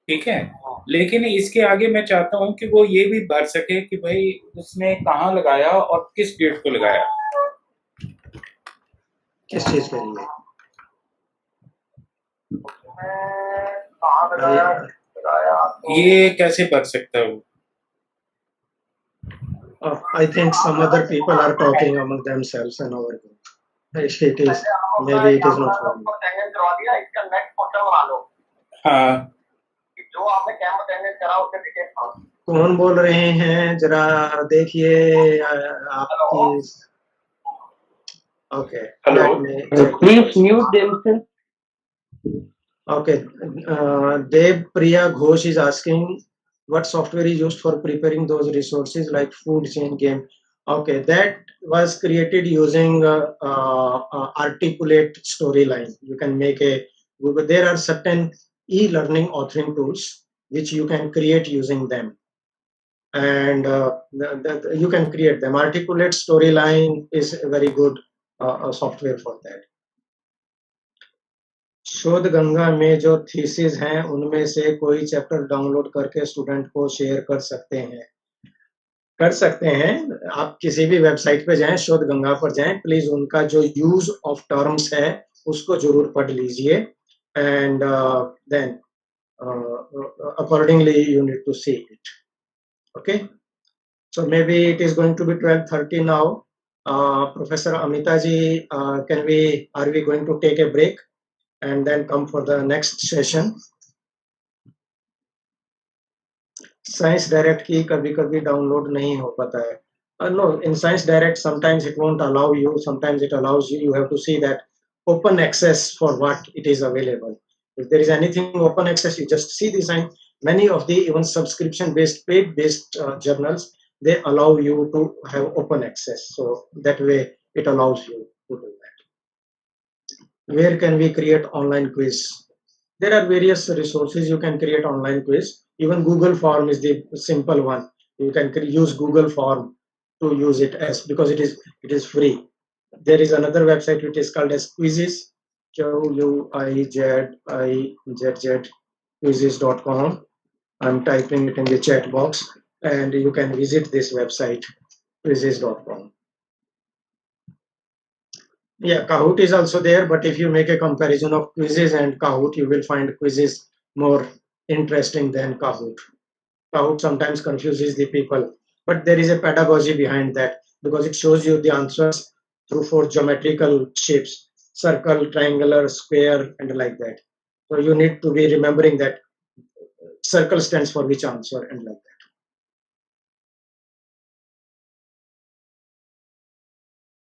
ठीक है, लेकिन इसके आगे मैं चाहता हूँ कि वो ये भी भर सके कि भाई उसने कहाँ लगाया और किस डेट को लगाया। किस चीज के लिए? ये कैसे भर सकता है वो? I think some other people are talking among themselves in our group. It is, maybe it is not for me. हाँ कौन बोल रहे हैं जरा देखिए आपकी okay Hello. Please mute themselves. Okay, Dev Priya Ghosh is asking what software is used for preparing those resources like food chain game. Okay, that was created using Articulate Storyline. You can make a Google. There are certain e-learning authoring tools which you can create using them, and you can create them. Articulate Storyline is a very good software for that. शोध गंगा में जो thesis हैं उनमें से कोई chapter download करके student को share कर सकते हैं आप किसी भी वेबसाइट पे जाएं, शोध गंगा पर जाएं, प्लीज उनका जो यूज ऑफ टर्म्स है उसको जरूर पढ़ लीजिए and then accordingly you need to see it. Okay, so maybe it is going to be 12:30 now. Professor Amita ji, are we going to take a break and then come for the next session? Science Direct की कभी-कभी download नहीं हो पाता है. No, in Science Direct sometimes it won't allow you, sometimes it allows you. You have to see that open access for what it is available. If there is anything open access, you just see the sign. Many of the even subscription-based, paid-based journals, they allow you to have open access. So that way it allows you to do that. Where can we create online quiz? There are various resources you can create online quiz. Even Google Form is the simple one. You can use Google Form to use it as, because it is free. There is another website which is called as Quizzes, Quizzes, quizzes.com. I'm typing it in the chat box, and you can visit this website, quizzes.com. Yeah, Kahoot is also there, but if you make a comparison of Quizzes and Kahoot, you will find Quizzes more interesting than Kahoot. Kahoot sometimes confuses the people, but there is a pedagogy behind that because it shows you the answers through 4 geometrical shapes: circle, triangular, square, and like that. So you need to be remembering that circle stands for which answer and like that.